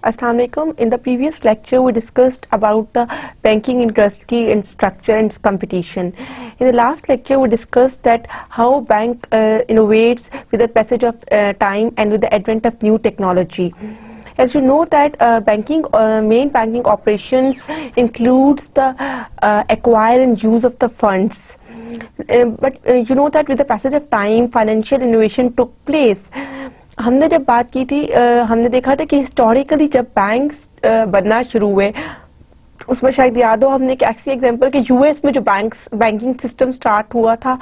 Assalamualaikum. In the previous lecture, we discussed about the banking industry and structure and its competition. In the last lecture, we discussed that how bank innovates with the passage of time and with the advent of new technology. As you know that main banking operations includes the acquire and use of the funds. But you know that with the passage of time, financial innovation took place. हमने जब बात की थी हमने देखा था कि historically जब बैंक्स बनना शुरू हुए उसमें शायद याद हो हमने एक ऐसी एग्जांपल कि यूएस में जो बैंकिंग सिस्टम स्टार्ट हुआ था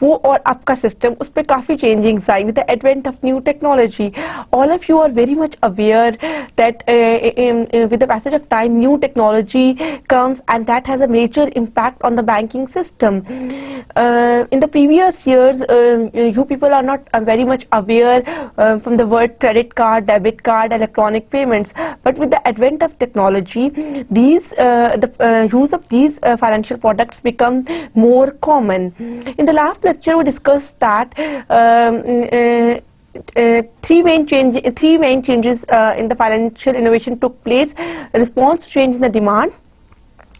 वो और आपका सिस्टम उस पर काफी चेंजिंग्स आई with the advent of new technology. All of you are very much aware that with the passage of time new technology comes and that has a major impact on the banking system. In the previous years, you people are not very much aware from the word credit card, debit card, electronic payments. But with the advent of technology, the use of these financial products become more common. In the last lecture, we discussed that three main changes in the financial innovation took place. Response change in the demand.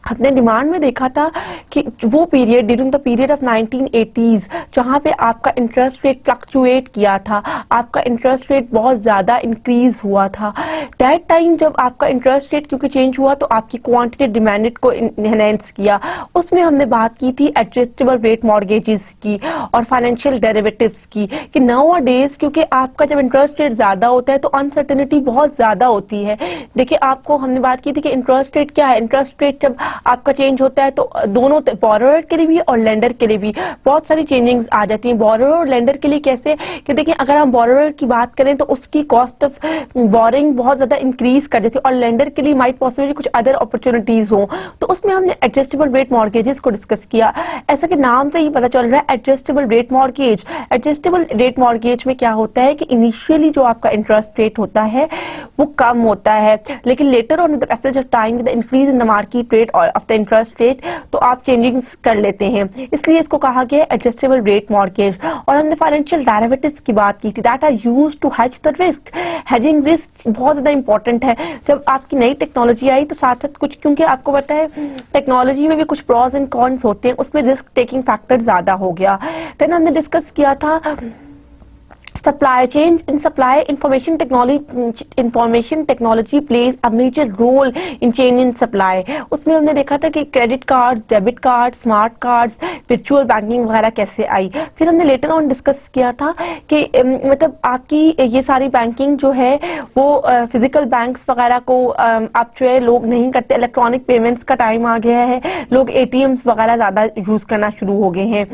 हमने demand में देखा था कि वो period during the period of 1980s जहाँ पे आपका interest rate fluctuate किया था, आपका इंटरेस्ट रेट बहुत ज्यादा इंक्रीज हुआ था. दैट टाइम जब आपका इंटरेस्ट रेट क्योंकि चेंज हुआ तो आपकी क्वांटिटी डिमांडेड को एनहेंस किया. उसमें हमने बात की थी एडजस्टेबल रेट मॉर्गेजेस की और फाइनेंशियल डेरिवेटिव्स की कि नाउ डेज क्योंकि आपका जब इंटरेस्ट रेट ज्यादा होता है तो अनसर्टेनिटी बहुत ज्यादा होती है. देखिए आपको हमने बात की थी कि इंटरेस्ट रेट क्या है. इंटरेस्ट रेट जब आपका चेंज होता है तो दोनों बोरोअर के लिए भी और लेंडर के लिए भी बहुत सारी चेंजिंग्स आ जाती हैं. बोरोअर और लेंडर के लिए कैसे कि देखिए अगर हम बोरोअर की बात करें तो उसकी कॉस्ट ऑफ बोरिंग बहुत ज्यादा इंक्रीज कर देती है और लेंडर के लिए माइट पॉसिबली कुछ अदर अपॉर्चुनिटीज हो. तो उसमें हमने एडजस्टेबल रेट मॉर्गेजेस को डिस्कस किया. ऐसा कि नाम से ही पता चल रहा है adjustable rate mortgage. Adjustable rate mortgage में क्या होता है कि इनिशियली जो आपका इंटरेस्ट रेट होता है वो कम होता है लेकिन later on the passage of time with the increase in the market rate of the interest rate तो आप चेंजिंग्स कर लेते हैं. इसलिए इसको कहा गया है एडजस्टेबल रेट मॉर्गेज. और हमने फाइनेंशियल डेरिवेटिव्स की बात की थी that are used to hedge the risk. Hedging risk बहुत ज्यादा इंपॉर्टेंट है. जब आपकी नई टेक्नोलॉजी आई तो साथ साथ कुछ क्योंकि आपको पता है टेक्नोलॉजी में भी कुछ प्रॉस एंड कॉन्स होते हैं उसमें रिस्क टेकिंग फैक्टर ज्यादा हो गया. देन हमने डिस्कस किया था supply chain. In supply, information technology plays a major role in change in supply. उसमें हमने देखा था कि credit cards, debit card, smart cards, virtual banking वगैरह कैसे आई. फिर हमने लेटर ऑन डिस्कस किया था कि मतलब आपकी ये सारी बैंकिंग जो है वो फिजिकल बैंक्स वगैरह को आप जो है लोग नहीं करते. इलेक्ट्रॉनिक पेमेंट्स का टाइम आ गया है. लोग एटीएम्स वगैरह ज्यादा यूज करना शुरू हो गए हैं.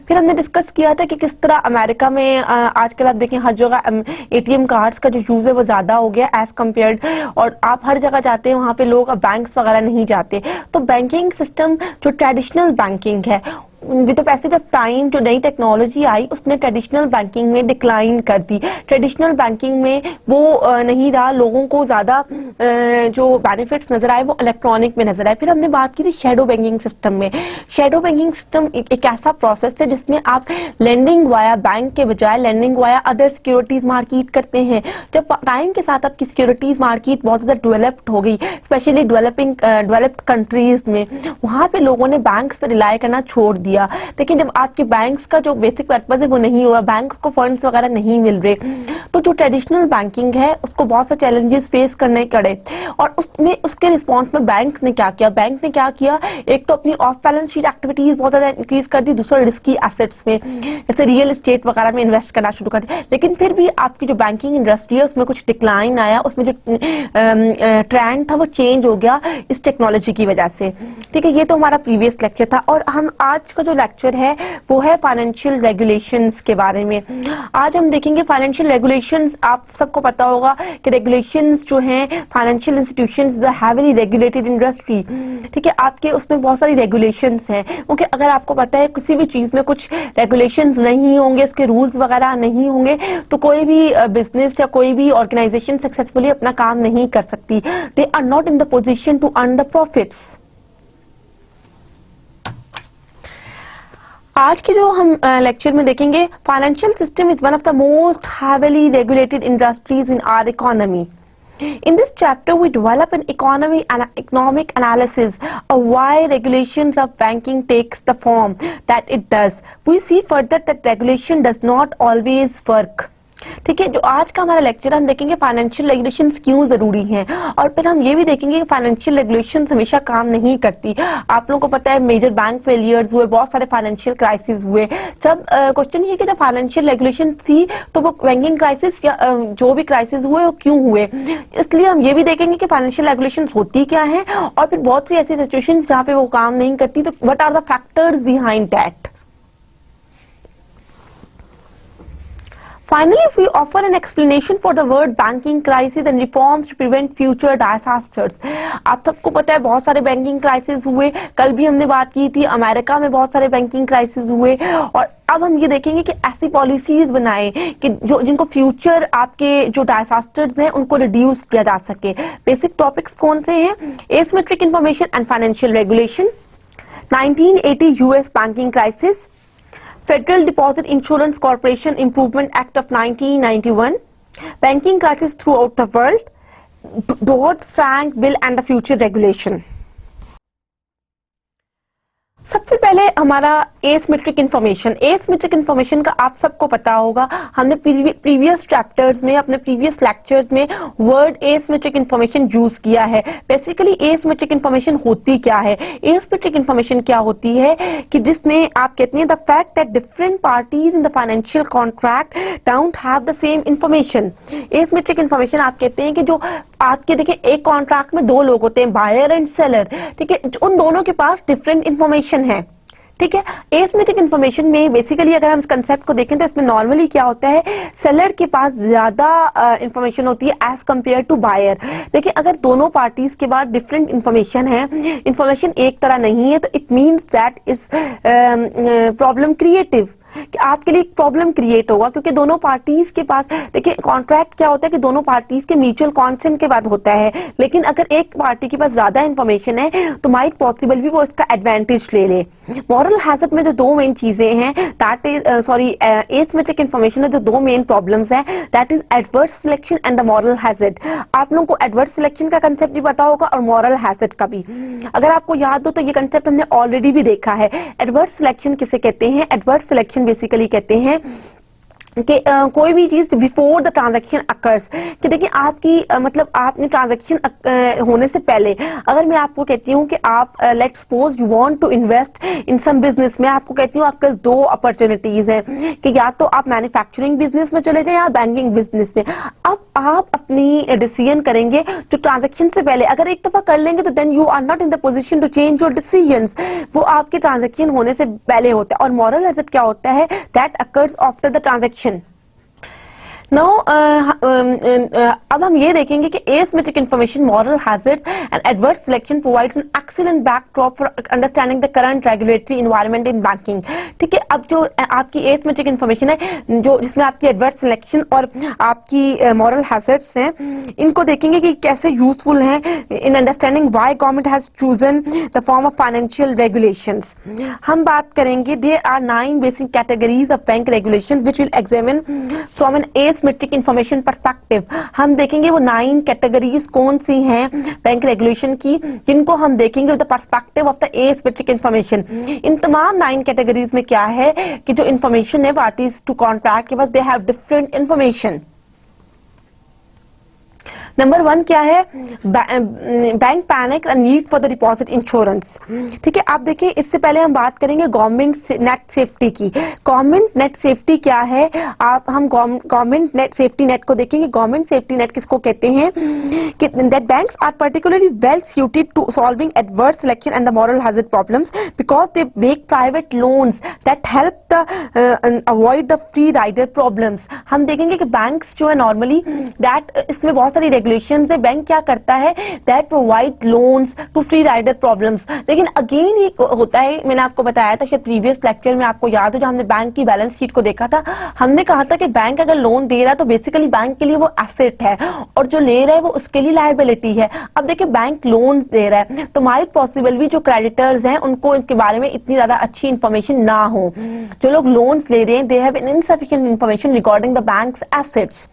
फिर हमने डिस्कस किया था कि किस तरह अमेरिका में आजकल आप देखें हर जगह एटीएम कार्ड्स का जो यूज है वो ज्यादा हो गया एज कम्पेयर्ड और आप हर जगह जाते हैं वहां पे लोग बैंक्स वगैरह नहीं जाते. तो बैंकिंग सिस्टम जो ट्रेडिशनल बैंकिंग है with the passage of time जो नई टेक्नोलॉजी आई उसने ट्रेडिशनल बैंकिंग में डिक्लाइन कर दी. ट्रेडिशनल बैंकिंग में वो नहीं रहा. लोगों को ज्यादा जो बेनिफिट्स नजर आए वो इलेक्ट्रॉनिक में नजर आए. फिर हमने बात की थी शेडो बैंकिंग सिस्टम में. शेडो बैंकिंग सिस्टम एक ऐसा प्रोसेस है जिसमें आप लेंडिंग वाया बैंक के बजाय lending via other securities market करते हैं. जब टाइम के साथ आपकी सिक्योरिटीज मार्केट बहुत ज्यादा डेवलप्ड हो गई स्पेशली डेवलप्ड कंट्रीज में वहां पे लोगों ने बैंक्स पर रिलाय करना छोड़ दिया. लेकिन जब आपके बैंक्स का जो बेसिक पर्पज है वो नहीं हुआ, बैंक को फंड्स वगैरह नहीं मिल रहे तो जो ट्रेडिशनल बैंकिंग है उसको बहुत से चैलेंजेस फेस करने पड़े. और उसमें उसके रिस्पॉन्स में बैंक ने क्या किया एक तो अपनी ऑफ बैलेंस शीट एक्टिविटीज बहुत ज्यादा इंक्रीज कर दी. दूसरा रिस्की एसेट्स में जैसे रियल एस्टेट वगैरह में इन्वेस्ट करना शुरू कर दिया. लेकिन फिर भी आपकी जो बैंकिंग इंडस्ट्री है उसमें कुछ डिक्लाइन आया. उसमें जो ट्रेंड था वो चेंज हो गया इस टेक्नोलॉजी की वजह से. ठीक है, ये तो हमारा प्रीवियस लेक्चर था. और हम आज का जो लेक्चर है वो है फाइनेंशियल रेगुलेशंस के बारे में. आज हम देखेंगे फाइनेंशियल रेगुलेशंस. आप सबको पता होगा कि रेगुलेशंस जो हैं financial institutions the heavily regulated industry. ठीक है, आपके उसमें बहुत सारी रेगुलेशंस हैं क्योंकि अगर आपको पता है किसी भी चीज में कुछ रेगुलेशंस नहीं होंगे उसके रूल्स वगैरह नहीं होंगे तो कोई भी बिजनेस या कोई भी ऑर्गेनाइजेशन सक्सेसफुली अपना काम नहीं कर सकती. They are not in the position to earn the profits. आज के जो हम लेक्चर में देखेंगे financial system is one of the most heavily regulated industries in our economy. In this chapter, we develop an economic analysis of why regulations of banking takes the form that it does. We see further that regulation does not always work. ठीक है, जो आज का हमारा lecture हम देखेंगे financial regulations क्यों जरूरी हैं, और फिर हम ये भी देखेंगे कि फाइनेंशियल रेगुलेशंस हमेशा काम नहीं करती। आप लोगों को पता है मेजर बैंक फेलियर्स हुए, बहुत सारे फाइनेंशियल क्राइसिस हुए। जब क्वेश्चन ये कि जब फाइनेंशियल रेगुलेशन थी तो वो बैंकिंग क्राइसिस या जो भी क्राइसिस हुए वो क्यों हुए, इसलिए हम ये भी देखेंगे कि फाइनेंशियल रेगुलेशन होती क्या है, और फिर बहुत सी ऐसी सिचुएशंस जहाँ पे वो काम नहीं करती, तो what are the factors behind that. Finally, we offer an explanation for the word banking crisis and reforms to prevent future disasters. आप सबको पता है बहुत सारे बैंकिंग क्राइसिस हुए, कल भी हमने बात की थी, अमेरिका में बहुत सारे बैंकिंग क्राइसिस हुए, और अब हम ये देखेंगे कि ऐसी पॉलिसीज बनाएं कि जो जिनको फ्यूचर आपके जो डिजास्टर्स हैं उनको रिड्यूस किया जा सके। बेसिक टॉपिक्स कौन से हैं? Asymmetric information and financial regulation, 1980 US banking crisis, Federal Deposit Insurance Corporation Improvement Act of 1991, banking crisis throughout the world, Dodd-Frank Bill and the future regulation. सबसे पहले हमारा एसिमेट्रिक इंफॉर्मेशन का आप सबको पता होगा, हमने प्रीवियस चैप्टर्स में, अपने प्रीवियस लेक्चर्स में वर्ड एसिमेट्रिक इंफॉर्मेशन यूज किया है। बेसिकली एसिमेट्रिक इंफॉर्मेशन होती क्या है? एसिमेट्रिक इंफॉर्मेशन क्या होती है कि जिसमें आप कहते हैं the fact that different parties in the financial contract don't have the same information. Asymmetric information आप कहते हैं कि जो आपके देखिए एक कॉन्ट्रैक्ट में दो लोग होते हैं, बायर एंड सेलर, ठीक है, उन दोनों के पास डिफरेंट इंफॉर्मेशन है, ठीक है। एसिमेट्रिक इंफॉर्मेशन में बेसिकली अगर हम इस कंसेप्ट को देखें तो इसमें नॉर्मली क्या होता है, सेलर के पास ज्यादा इंफॉर्मेशन होती है एज कंपेयर टू बायर। देखिए अगर दोनों पार्टीज के पास डिफरेंट इंफॉर्मेशन है, इंफॉर्मेशन एक तरह नहीं है, तो it means that is problem creative, कि आपके लिए एक प्रॉब्लम क्रिएट होगा, क्योंकि दोनों पार्टीज के पास, देखिए कॉन्ट्रैक्ट क्या होता है कि दोनों पार्टीज के म्यूचुअल कॉन्सेंट के बाद होता है, लेकिन अगर एक पार्टी के पास ज्यादा इंफॉर्मेशन है तो माइट पॉसिबल भी वो इसका एडवांटेज ले ले। मॉरल हैजर्ड में जो दो मेन चीजें हैं, दैट इज एसिमेट्रिक इंफॉर्मेशन में जो दो मेन प्रॉब्लम्स हैं, that is adverse selection and the moral hazard. आप लोगों को एडवर्स सिलेक्शन का कंसेप्ट भी पता होगा और मॉरल हैजर्ड का भी। अगर आपको याद हो तो ये कंसेप्ट हमने ऑलरेडी भी देखा है। एडवर्स सिलेक्शन किसे कहते हैं? एडवर्स सिलेक्शन बेसिकली कहते हैं कि कोई भी चीज बिफोर द ट्रांजैक्शन अकर्स, कि देखिए आपकी मतलब आपने ट्रांजैक्शन होने से पहले अगर मैं आपको कहती हूँ कि आप let's suppose you want to invest in some business, मैं आपको कहती हूँ आपके पास दो अपॉर्चुनिटीज हैं कि या तो आप मैन्युफैक्चरिंग बिजनेस में चले जाएं या बैंकिंग बिजनेस में। अब आप अपनी डिसीजन करेंगे जो ट्रांजैक्शन से पहले, अगर एक दफा कर लेंगे तो then you are not in the position to change your decisions, वो आपके ट्रांजैक्शन होने से पहले होता है। और मॉरल हैजर्ड क्या होता है? That occurs after the transaction. Now, अब हम ये देखेंगे कि asymmetric information, moral hazards and adverse selection provides an excellent backdrop for understanding the current regulatory environment in banking. ठीक है, अब जो आपकी asymmetric information है, जो जिसमें आपकी adverse selection और आपकी moral hazards हैं, इनको देखेंगे कि कैसे useful हैं in understanding why government has chosen the form of financial regulations. हम बात करेंगे there are 9 basic categories of bank regulations which will examine from an asymmetric information perspective. हम देखेंगे वो 9 कैटेगरीज कौन सी हैं बैंक रेगुलेशन की, जिनको हम देखेंगे with the perspective of the asymmetric information. इन तमाम 9 कैटेगरीज में क्या है कि जो इंफॉर्मेशन है पार्टीज टू कॉन्ट्रैक्ट के पास, they have different information. Number 1 क्या है? Bank panic and need for the deposit insurance. ठीक है, आप देखिए इससे पहले हम बात करेंगे गवर्नमेंट नेट सेफ्टी की। गवर्नमेंट नेट सेफ्टी क्या है? हम गवर्नमेंट नेट सेफ्टी नेट को देखेंगे। गवर्नमेंट सेफ्टी नेट किसको कहते हैं? कि that banks are particularly well suited to solving adverse selection and the moral hazard problems because they make private loans that help the avoid the free rider problems. हम देखेंगे कि banks जो है normally that इसमें बहुत सारी regulation है, bank क्या करता है? That provide loans to free rider problems. लेकिन अगेन ये होता है, मैंने आपको बताया था शायद प्रीवियस लेक्चर में, आपको याद हो जब हमने बैंक की बैलेंस शीट को देखा था, हमने कहा था कि बैंक अगर लोन दे रहा है तो बेसिकली बैंक के लिए वो एसेट है और जो ले रहा है वो उसके लिए लायबिलिटी है। अब देखिए बैंक लोन्स दे रहा है तो माइट पॉसिबल भी जो क्रेडिटर्स हैं उनको इनके बारे में इतनी ज्यादा अच्छी इंफॉर्मेशन ना हो। जो लोग लोन्स ले रहे हैं they have insufficient information regarding the banks assets.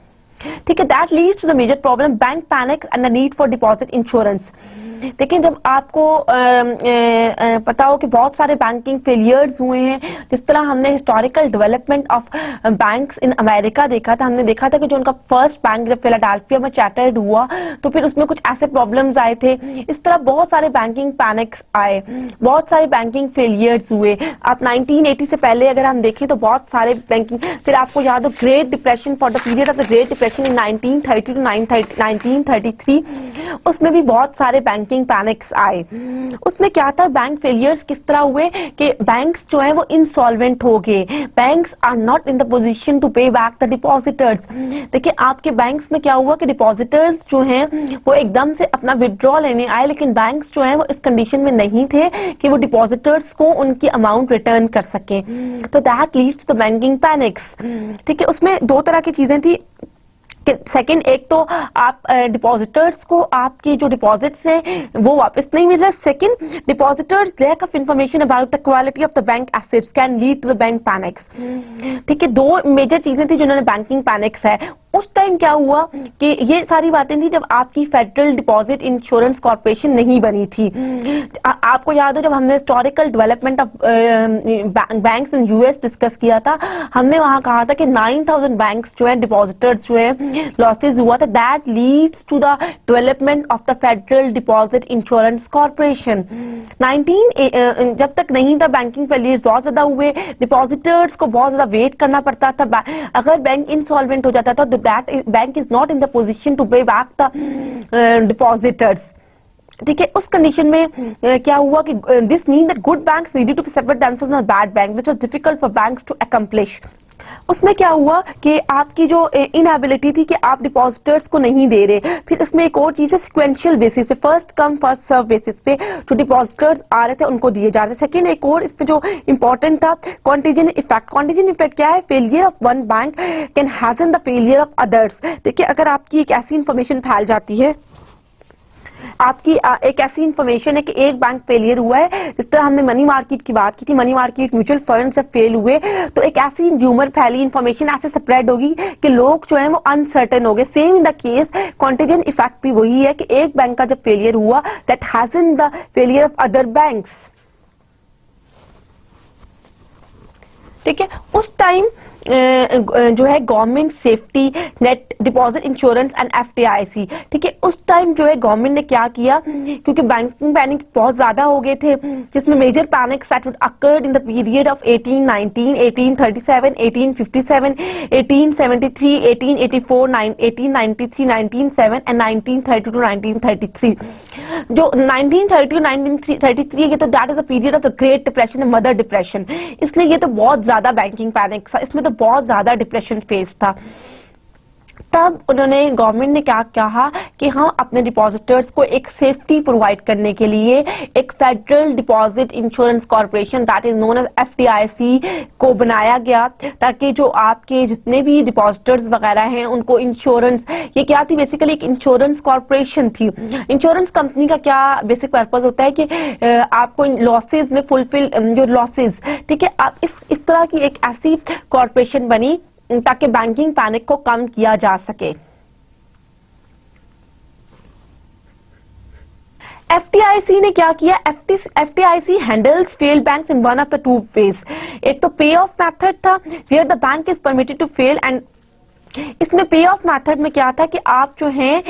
ठीक है, that leads to the major problem bank panic and the need for deposit insurance. लेकिन जब आपको पता हो कि बहुत सारे बैंकिंग फेलियर्स हुए हैं, जिस तरह हमने historical development of banks in America देखा था, हमने देखा था कि जो उनका फर्स्ट बैंक जब फिलाडेल्फिया में चार्टर्ड हुआ तो फिर उसमें कुछ ऐसे प्रॉब्लम्स आए थे। इस तरह बहुत सारे बैंकिंग पैनिक्स आए, बहुत सारे बैंकिंग फेलियर्स हुए। आप 1980 से पहले अगर हम देखें तो बहुत सारे बैंकिंग, फिर आपको याद हो great depression, for the period of the great depression in 1930 to 1933, उसमें भी बहुत सारे बैंकिंग पैनिक्स आए। उसमें क्या था, बैंक फेलियर्स किस तरह हुए कि बैंक्स जो है वो इंसॉल्वेंट हो गए, banks are not in the position to pay back the depositors. देखिए आपके बैंक्स में क्या हुआ कि डिपॉजिटर्स जो हैं वो एकदम से अपना विड्रॉ लेने आए, लेकिन बैंक्स जो हैं वो इस कंडीशन में नहीं थे कि वो डिपॉजिटर्स को उनकी अमाउंट रिटर्न कर सके, तो that leads to the banking panics. ठीक है, उसमें दो तरह की चीजें थी। सेकंड, एक तो आप डिपॉजिटर्स को आपकी जो डिपॉजिट्स हैं वो वापस नहीं मिल रहा। Second, depositors lack of information about the quality of the bank assets can lead to the bank panics. ठीक है, दो मेजर चीजें थी जिन्होंने बैंकिंग पैनिक्स है। उस टाइम क्या हुआ कि ये सारी बातें थी जब आपकी फेडरल डिपॉजिट इंश्योरेंस कॉर्पोरेशन नहीं बनी थी। आपको याद हो जब हमने historical development of banks in US discuss किया था, हमने वहां कहा था कि 9000 बैंक्स जो है डिपॉजिटर्स जो है लॉसेस हुआ था। That leads to the development of the federal deposit insurance corporation. 19 जब तक नहीं था, बैंकिंग फेलियर्स बहुत ज्यादा हुए, डिपॉजिटर्स को बहुत ज्यादा वेट करना पड़ता था। अगर बैंक इंसॉल्वेंट हो जाता था तो that bank is not in the position to pay back the depositors. ठीक है, उस कंडीशन में क्या हुआ कि this mean that good banks needed to separate themselves from bad banks which was difficult for banks to accomplish. उसमें क्या हुआ कि आपकी जो इनएबिलिटी थी कि आप डिपॉजिटर्स को नहीं दे रहे, फिर इसमें एक और चीज है सिक्वेंशियल बेसिस पे, first come first serve basis पे जो डिपॉजिटर्स आ रहे थे उनको दिए जा रहे थे। सेकंड, एक और इसमें जो इंपॉर्टेंट था कॉन्टेजन इफेक्ट। कॉन्टेजन इफेक्ट क्या है, failure of one bank can हैजन the failure of others. देखिए अगर आपकी एक ऐसी इंफॉर्मेशन फैल जाती है, आपकी एक ऐसी इंफॉर्मेशन है कि एक बैंक फेलियर हुआ है, जिस तरह हमने मनी मार्केट की बात की थी, मनी मार्केट म्यूचुअल फंड जब फेल हुए तो एक ऐसी र्यूमर फैली, इंफॉर्मेशन ऐसे स्प्रेड होगी कि लोग जो है वो अनसर्टेन हो गए। Same in the case contagion effect भी वही है कि एक बैंक का जब फेलियर हुआ that hasten the failure of other banks. ठीक है, उस टाइम जो है government safety net deposit insurance and FDIC. ठीक है, उस टाइम जो है गवर्नमेंट ने क्या किया, क्योंकि बैंकिंग पैनिक बहुत ज्यादा हो गए थे, जिसमें major panics that would occurred in the period of 1819, 1837, 1857, 1873, 1884, 1893, 1907 and 1930 to 1933। जो 1930 टू 1933 ये तो that is the period of the great depression, mother depression, इसलिए ये तो बहुत ज्यादा बैंकिंग पैनिक था, इसमें तो बहुत ज्यादा डिप्रेशन फेज था। तब उन्होंने गवर्नमेंट ने क्या कहा कि हम अपने डिपॉजिटर्स को एक सेफ्टी प्रोवाइड करने के लिए एक federal deposit insurance corporation that is known as FDIC को बनाया गया, ताकि जो आपके जितने भी डिपॉजिटर्स वगैरह हैं उनको इंश्योरेंस, ये क्या थी बेसिकली एक इंश्योरेंस कॉर्पोरेशन थी। इंश्योरेंस कंपनी का क्या बेसिक पर्पस होता है कि आपको लॉसेज में फुलफिल जो लॉसेज, ठीक है, आप इस तरह की एक ऐसी कॉर्पोरेशन बनी ताकि बैंकिंग पैनिक को कम किया जा सके। एफडीआईसी ने क्या किया, FDIC handles failed banks in one of the two ways. एक तो पे ऑफ मेथड था where the bank is permitted to fail, and इसमें पे ऑफ मेथड में क्या था कि आप जो हैं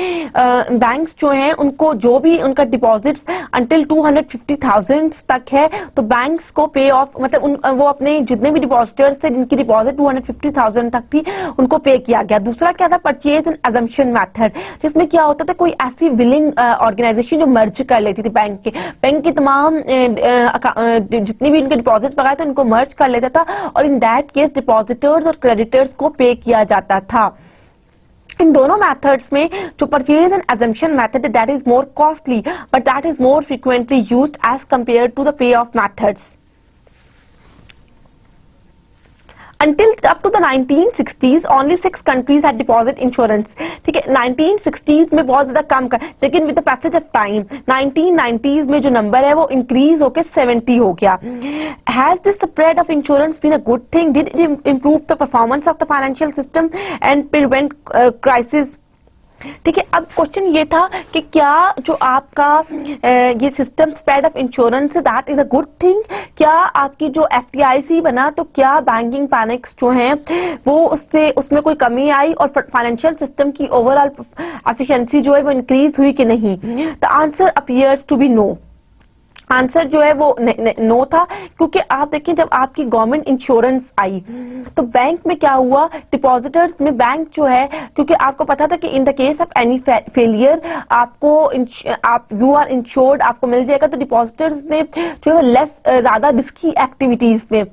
बैंक्स जो हैं उनको जो भी उनका डिपॉजिट्स अंटिल 250,000 तक है तो बैंक्स को पे ऑफ, मतलब वो अपने जितने भी डिपॉजिटर्स थे जिनकी डिपॉजिट 250,000 तक थी उनको पे किया गया। दूसरा क्या था, परचेज एंड अजम्पशन मेथड, जिसमें क्या होता था कोई ऐसी विलिंग ऑर्गेनाइजेशन जो मर्ज कर लेती थी बैंक के तमाम जितनी भी उनके डिपॉजिट्स वगैरह थे उनको मर्ज कर लेता था, और इन दैट केस डिपॉजिटर्स और क्रेडिटर्स को पे किया जाता था। इन दोनों मेथड्स में जो परचेज एंड अजम्पशन मेथड है that is more costly but that is more frequently used as compare to the pay off methods. Until up to the 1960s only 6 countries had deposit insurance. ठीक है, 1960s में बहुत ज्यादा कम कर, लेकिन with the passage of time 1990s में जो number है वो इंक्रीज होके 70 हो गया. Has this spread of insurance been a good thing? Did it improve the performance of the financial system and prevent crisis? ठीक है, अब क्वेश्चन ये था कि क्या जो आपका ये सिस्टम स्प्रेड ऑफ इंश्योरेंस है that is a good thing. क्या आपकी जो एफडीआईसी बना तो क्या बैंकिंग पैनिक्स जो हैं वो उसमें कोई कमी आई और फाइनेंशियल सिस्टम की ओवरऑल एफिशिएंसी जो है वो इंक्रीज हुई कि नहीं? The answer appears to be no. Answer जो है वो नो था, क्योंकि आप देखें जब आपकी गवर्नमेंट इंश्योरेंस आई तो बैंक में क्या हुआ, डिपॉजिटर्स में बैंक जो है, क्योंकि आपको पता था कि इन the case of any failure आपको आप यू आर इंश्योर्ड आपको मिल जाएगा, तो डिपॉजिटर्स ने जो है लेस ज्यादा रिस्की एक्टिविटीज में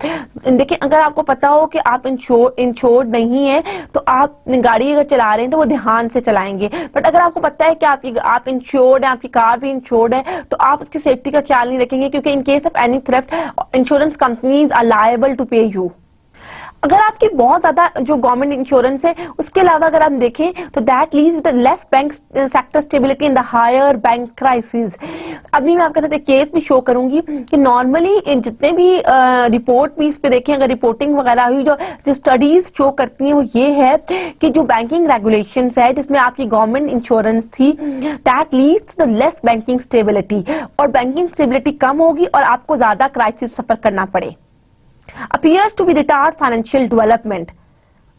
देखिए, अगर आपको पता हो कि आप इंश्योर्ड नहीं है तो आप गाड़ी अगर चला रहे हैं तो वो ध्यान से चलाएंगे, बट अगर आपको पता है कि आप इंश्योर्ड है, आपकी कार भी इंश्योर्ड है, तो आप उसकी सेफ्टी का ख्याल नहीं रखेंगे, क्योंकि in case of any thrift insurance companies are liable to pay you. अगर आपकी बहुत ज्यादा जो गवर्नमेंट इंश्योरेंस है उसके अलावा अगर हम देखें तो that leaves with less bank sector stability in the higher bank crisis. अभी मैं आपके साथ एक केस भी शो करूंगी कि नॉर्मली जितने भी रिपोर्ट भी इस पे देखें, अगर रिपोर्टिंग वगैरह हुई, जो स्टडीज शो करती हैं वो ये है कि जो बैंकिंग रेगुलेशंस है जिसमें आपकी गवर्नमेंट इंश्योरेंस थी that leads to the less banking stability, और बैंकिंग स्टेबिलिटी कम होगी और आपको ज्यादा क्राइसिस सफर करना पड़े. appears to be retard financial development.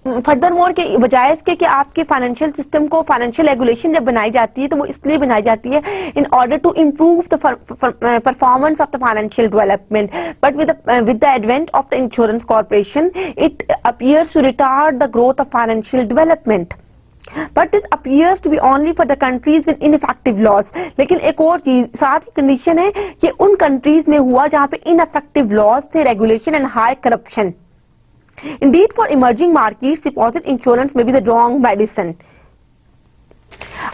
Furthermore के बजाय इसके कि आपके फाइनेंशियल सिस्टम को फाइनेंशियल रेगुलेशन जब बनाई जाती है तो वो इसलिए बनाई जाती है in order to improve the performance of the financial development, but with the advent of the insurance corporation it appears to retard the growth of financial development. But this appears to be only for the countries with ineffective laws. लेकिन एक और चीज साथ ही condition है कि उन countries में हुआ जहां पे ineffective laws थे, regulation and high corruption. Indeed, for emerging markets, deposit insurance may be the wrong medicine.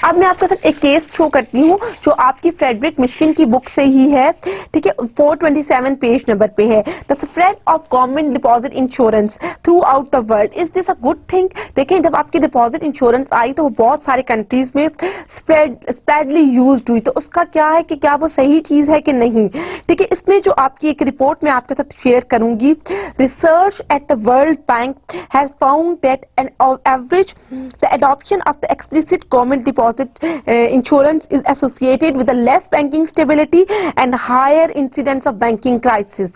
अब मैं आपके साथ एक केस शो करती हूँ जो आपकी फ्रेडरिक मिशकिन की बुक से ही है. ठीक है, 427 पेज नंबर पे है. The spread of government deposit insurance through out the world, is this a good thing? देखिए, जब आपकी डिपॉजिट इंश्योरेंस आई तो वो बहुत सारे कंट्रीज में स्प्रेडली यूज्ड हुई, तो उसका क्या है कि क्या वो सही चीज है कि नहीं? ठीक है, इसमें जो आपकी एक रिपोर्ट मैं आपके साथ शेयर करूंगी. Research at the world bank has found that an average the adoption of the explicit government deposit insurance is associated with the less banking stability and higher incidence of banking crisis.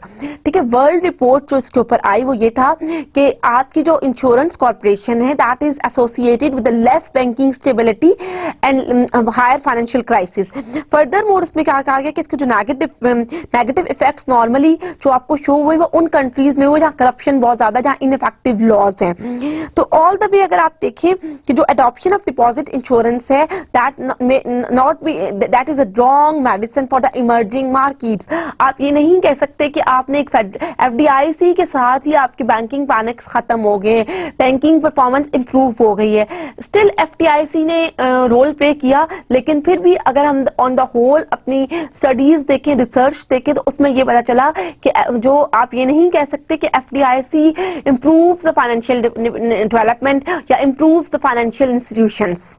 ठीक है, world report जो इसके ऊपर आई वो ये था कि आपकी जो इंश्योरेंस कॉर्पोरेशन है that is associated with the less banking stability and higher financial crisis. Furthermore इसमें क्या कहा गया कि इसके जो नेगेटिव इफेक्ट्स नॉर्मली जो आपको शो हुए वो उन कंट्रीज में हुए जहाँ करप्शन बहुत ज्यादा, जहाँ इनइफेक्टिव लॉज हैं. तो ऑल द वे अगर आप देखें कि जो एडॉप्शन ऑफ डिपॉजिट इंश्योरेंस है that may not be, that is a wrong medicine for the emerging markets. आप ये नहीं कह सकते कि आपने एक एफडीआईसी के साथ ही आपके बैंकिंग पैनिक्स खत्म हो गए, बैंकिंग परफॉर्मेंस इंप्रूव हो गई है. स्टिल एफडीआईसी ने रोल प्ले किया, लेकिन फिर भी अगर हम ऑन द होल अपनी स्टडीज देखें, रिसर्च देखें, तो उसमें ये पता चला कि जो आप ये नहीं कह सकते कि FDIC improves the financial development या improves the financial institutions.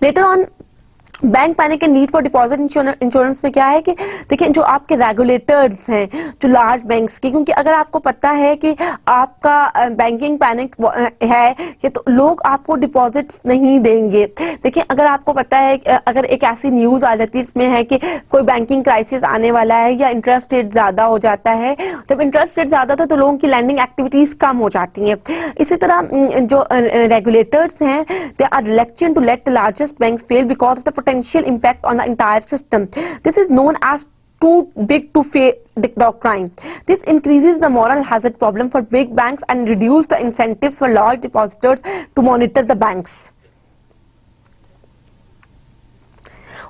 Later on, bank panic and need for deposit insurance में क्या है कि देखिए, जो आपके रेगुलेटर्स हैं जो लार्ज बैंक्स की, क्योंकि अगर आपको पता है कि आपका बैंकिंग पैनिक है कि तो लोग आपको डिपॉजिट्स नहीं देंगे. देखिए, अगर आपको पता है, अगर एक ऐसी न्यूज आ जाती है इसमें है कि कोई बैंकिंग क्राइसिस आने वाला है या इंटरेस्ट रेट ज्यादा हो जाता है, जब इंटरेस्ट रेट ज्यादा तो लोगों की लैंडिंग एक्टिविटीज कम हो जाती हैं. इसी तरह जो रेगुलेटर्स हैं they are reluctant to let the largest banks fail because of the potential impact on the entire system. This is known as too big to fail doctrine. This increases the moral hazard problem for big banks and reduce the incentives for large depositors to monitor the banks.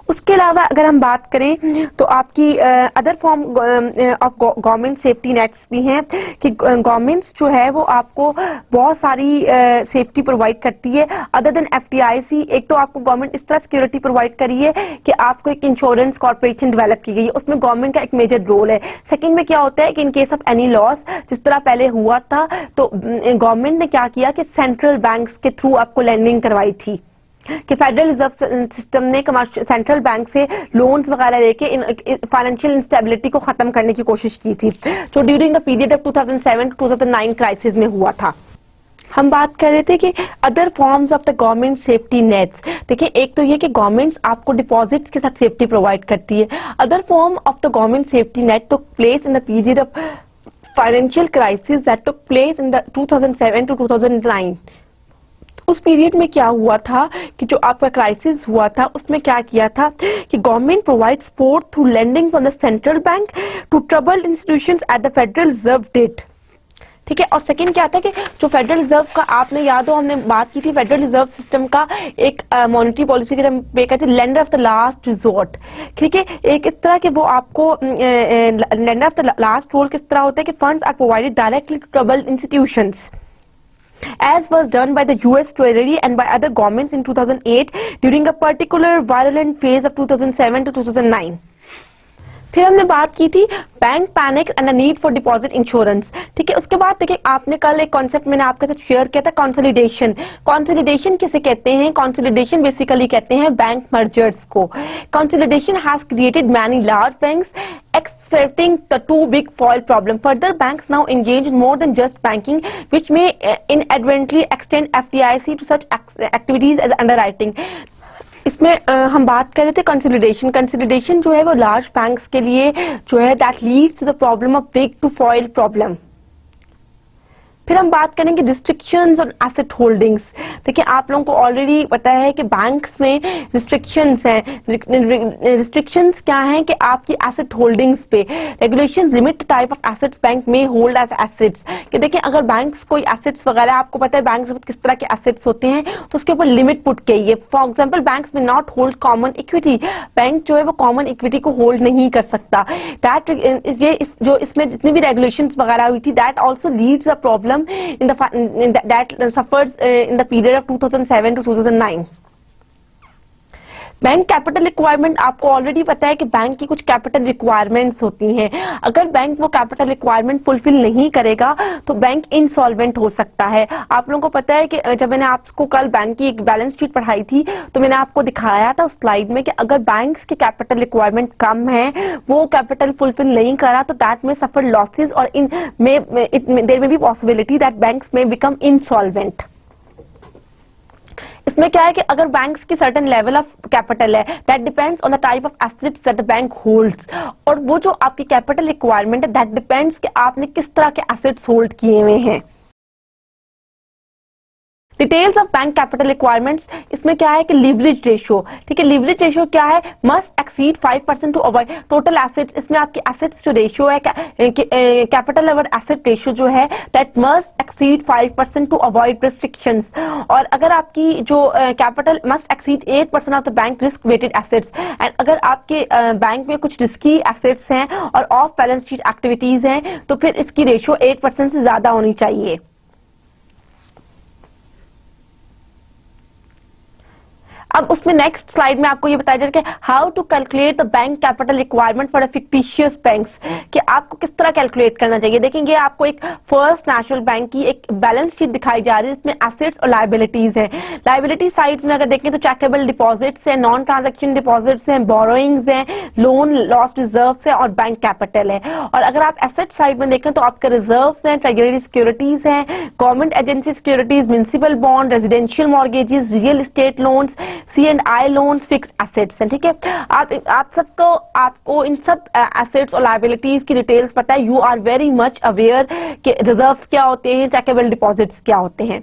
उसके अलावा अगर हम बात करें तो आपकी other form of government safety nets भी हैं कि गवर्नमेंट्स जो है वो आपको बहुत सारी सेफ्टी प्रोवाइड करती है अदर देन एफडीआईसी। एक तो आपको गवर्नमेंट इस तरह सिक्योरिटी प्रोवाइड करी है कि आपको एक इंश्योरेंस कॉर्पोरेशन डेवलप की गई है, उसमें गवर्नमेंट का एक मेजर रोल है। सेकंड में क्या होता है कि इन केस ऑफ एनी लॉस, जिस तरह पहले हुआ था, तो गवर्नमेंट ने क्या किया कि सेंट्रल बैंक्स के थ्रू आपको लैंडिंग करवाई थी कि फेडरल रिजर्व सिस्टम ने सेंट्रल बैंक से लोन्स वगैरह लेके फाइनेंशियल इंस्टेबिलिटी को खत्म करने की कोशिश की थी, जो during the period of 2007 to 2009 crisis में हुआ था। हम बात कर रहे थे कि other forms of the government safety nets. देखिए, एक तो ये कि गवर्नमेंट्स आपको डिपॉजिट्स के साथ सेफ्टी प्रोवाइड करती है। Other form of the government safety net took place in the period of financial crisis that took place in the 2007 to 2009। उस पीरियड में क्या हुआ था कि जो आपका क्राइसिस हुआ था उसमें क्या किया था कि government provide support through lending from the central bank to troubled institutions at the federal reserve did. ठीक है, और सेकंड क्या था कि जो फेडरल रिजर्व का, आपने याद हो हमने बात की थी फेडरल रिजर्व सिस्टम का एक मॉनेटरी पॉलिसी के पे कहते हैं lender of the last resort. ठीक है, एक इस तरह के वो आपको lender of the last role किस तरह होता है कि funds are provided directly to troubled institutions as was done by the US Treasury and by other governments in 2008 during a particular virulent phase of 2007 to 2009. फिर हमने बात की थी bank panic and need for deposit insurance. ठीक है, उसके बाद देखिए आपने कल एक कॉन्सेप्ट मैंने आपके साथ शेयर किया था, कंसोलिडेशन। कंसोलिडेशन किसे कहते हैं? कंसोलिडेशन बेसिकली कहते हैं बैंक मर्जर्स को। Consolidation has created many large banks expecting the too big foil problem. Further, banks now engage in more than just banking, which may inadvertently extend FDIC to such activities as underwriting. इसमें हम बात कर रहे थे consolidation. Consolidation जो है वो large banks के लिए जो है that leads to the problem of big to fail problem. फिर हम बात करेंगे रिस्ट्रिक्शंस ऑन एसेट होल्डिंग्स। देखिए, आप लोगों को ऑलरेडी पता है कि बैंक्स में रिस्ट्रिक्शंस हैं। रिस्ट्रिक्शंस क्या हैं कि आपकी एसेट होल्डिंग्स पे regulations limit type of assets bank में होल्ड एज एसेट्स। कि देखिए, अगर बैंक्स कोई एसेट्स वगैरह, आपको पता है बैंक्स में किस तरह के एसेट्स होते हैं, तो उसके ऊपर लिमिट पुट की है। फॉर एग्जाम्पल, बैंक्स में not hold common equity. Bank जो है वो कॉमन इक्विटी को होल्ड नहीं कर सकता। दैट ये जो इसमें जितनी भी रेगुलेशंस वगैरह हुई थी, that also leads a problem that suffers in the period of 2007 to 2009. Bank capital requirement, आपको ऑलरेडी पता है कि बैंक की कुछ कैपिटल रिक्वायरमेंट्स होती हैं। अगर बैंक वो कैपिटल रिक्वायरमेंट फुलफिल नहीं करेगा तो बैंक इनसॉल्वेंट हो सकता है। आप लोगों को पता है कि जब मैंने आपको कल बैंक की एक बैलेंस शीट पढ़ाई थी तो मैंने आपको दिखाया था उस स्लाइड में कि अगर बैंक्स की कैपिटल रिक्वायरमेंट कम है, वो कैपिटल फुलफिल नहीं करा, तो दैट में सफर लॉसेज और देयर में बी पॉसिबिलिटी दैट बैंक्स में बिकम इनसॉल्वेंट। इसमें क्या है कि अगर बैंक्स की सर्टेन लेवल ऑफ कैपिटल है, that depends on the type of assets that the bank holds, और वो जो आपकी कैपिटल रिक्वायरमेंट है दैट डिपेंड्स कि आपने किस तरह के एसेट्स होल्ड किए हुए हैं। Details of bank capital requirements, इसमें क्या है कि लिवरेज रेशियो। ठीक है, लिवरेज रेशियो क्या है? Must exceed 5% to avoid total assets. इसमें आपकी एसेट्स जो रेशियो है, कैपिटल ओवर एसेट रेशियो जो है, that must exceed 5% to avoid restrictions. और अगर आपकी जो capital must exceed 8% of the bank risk weighted assets, and अगर आपके बैंक में कुछ रिस्की एसेट्स हैं और ऑफ बैलेंस शीट एक्टिविटीज हैं, तो फिर इसकी रेशियो 8% से ज्यादा होनी चाहिए। अब उसमें नेक्स्ट स्लाइड में आपको ये बताया जाएगा कि how to calculate the bank capital requirement for fictitious banks, कि आपको किस तरह कैलकुलेट करना चाहिए। देखेंगे आपको एक फर्स्ट नेशनल बैंक की एक बैलेंस शीट दिखाई जा रही है, इसमें एसेट्स और लायबिलिटीज हैं। लायबिलिटी साइड्स में अगर देखें तो चेकेबल डिपॉजिट्स हैं, नॉन ट्रांजेक्शन डिपॉजिट्स हैं, बोरोइंग्स हैं, लोन लॉस्ट रिजर्व्स हैं और बैंक कैपिटल है। और अगर आप एसेट साइड में देखें तो आपके रिजर्व्स हैं, ट्रेजरी सिक्योरिटीज हैं, government agency securities, municipal bond, residential mortgages, real estate loans, C&I loans, fix assets हैं। ठीक है, आप सबको आपको इन सब एसेट्स और लायबिलिटीज की डिटेल्स पता है। You are very much aware कि रिजर्व्स क्या होते हैं, चेकेबल डिपॉजिट्स क्या होते हैं।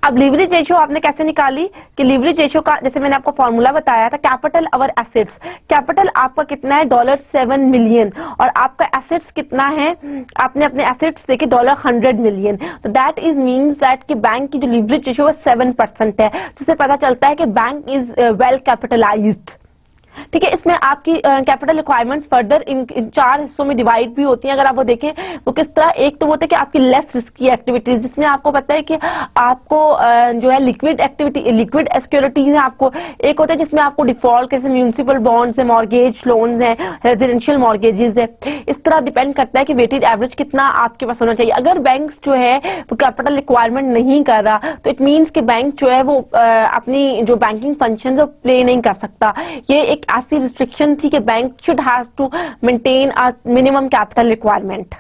अब लीवरेज रेशियो आपने कैसे निकाली कि लीवरेज रेशियो का जैसे मैंने आपको फॉर्मूला बताया था, कैपिटल अवर एसेट्स, कैपिटल आपका कितना है $7 मिलियन और आपका एसेट्स कितना है, आपने अपने एसेट्स देखे $100 मिलियन, तो दैट इज मीन्स दैट कि बैंक की जो लीवरेज रेशियो है 7% है, जिससे पता चलता है कि बैंक इज वेल कैपिटलाइज्ड। ठीक है, इसमें आपकी कैपिटल रिक्वायरमेंट्स फर्दर इन 4 हिस्सों में डिवाइड भी होती हैं। अगर आप वो देखें वो किस तरह, एक तो वो होता है कि आपकी लेस रिस्की एक्टिविटीज, जिसमें आपको पता है कि आपको जो है लिक्विड एक्टिविटी, लिक्विड सिक्योरिटीज है आपको, एक होता है जिसमें आपको डिफॉल्ट कैसे म्यूनिसिपल बॉन्ड्स है, मॉर्गेज लोन्स है, रेजिडेंशियल मॉर्गेजेस है, इस तरह डिपेंड करता है कि वेटेड एवरेज कितना आपके पास होना चाहिए। अगर बैंक जो है वो कैपिटल रिक्वायरमेंट नहीं कर रहा तो इट मीन्स कि बैंक जो है वो अपनी जो बैंकिंग फंक्शन प्ले नहीं कर सकता। ये एक ऐसी रिस्ट्रिक्शन थी कि bank should has to maintain a minimum capital requirement.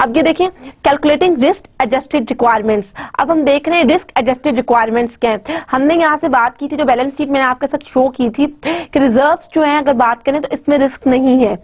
अब ये देखिए कैलकुलेटिंग रिस्क एडजस्टेड रिक्वायरमेंट्स। अब हम देख रहे हैं रिस्क एडजस्टेड रिक्वायरमेंट्स क्या है। हमने यहाँ से बात की थी, जो बैलेंस शीट मैंने आपके साथ शो की थी कि रिजर्व्स जो हैं अगर बात करें तो इसमें रिस्क नहीं है,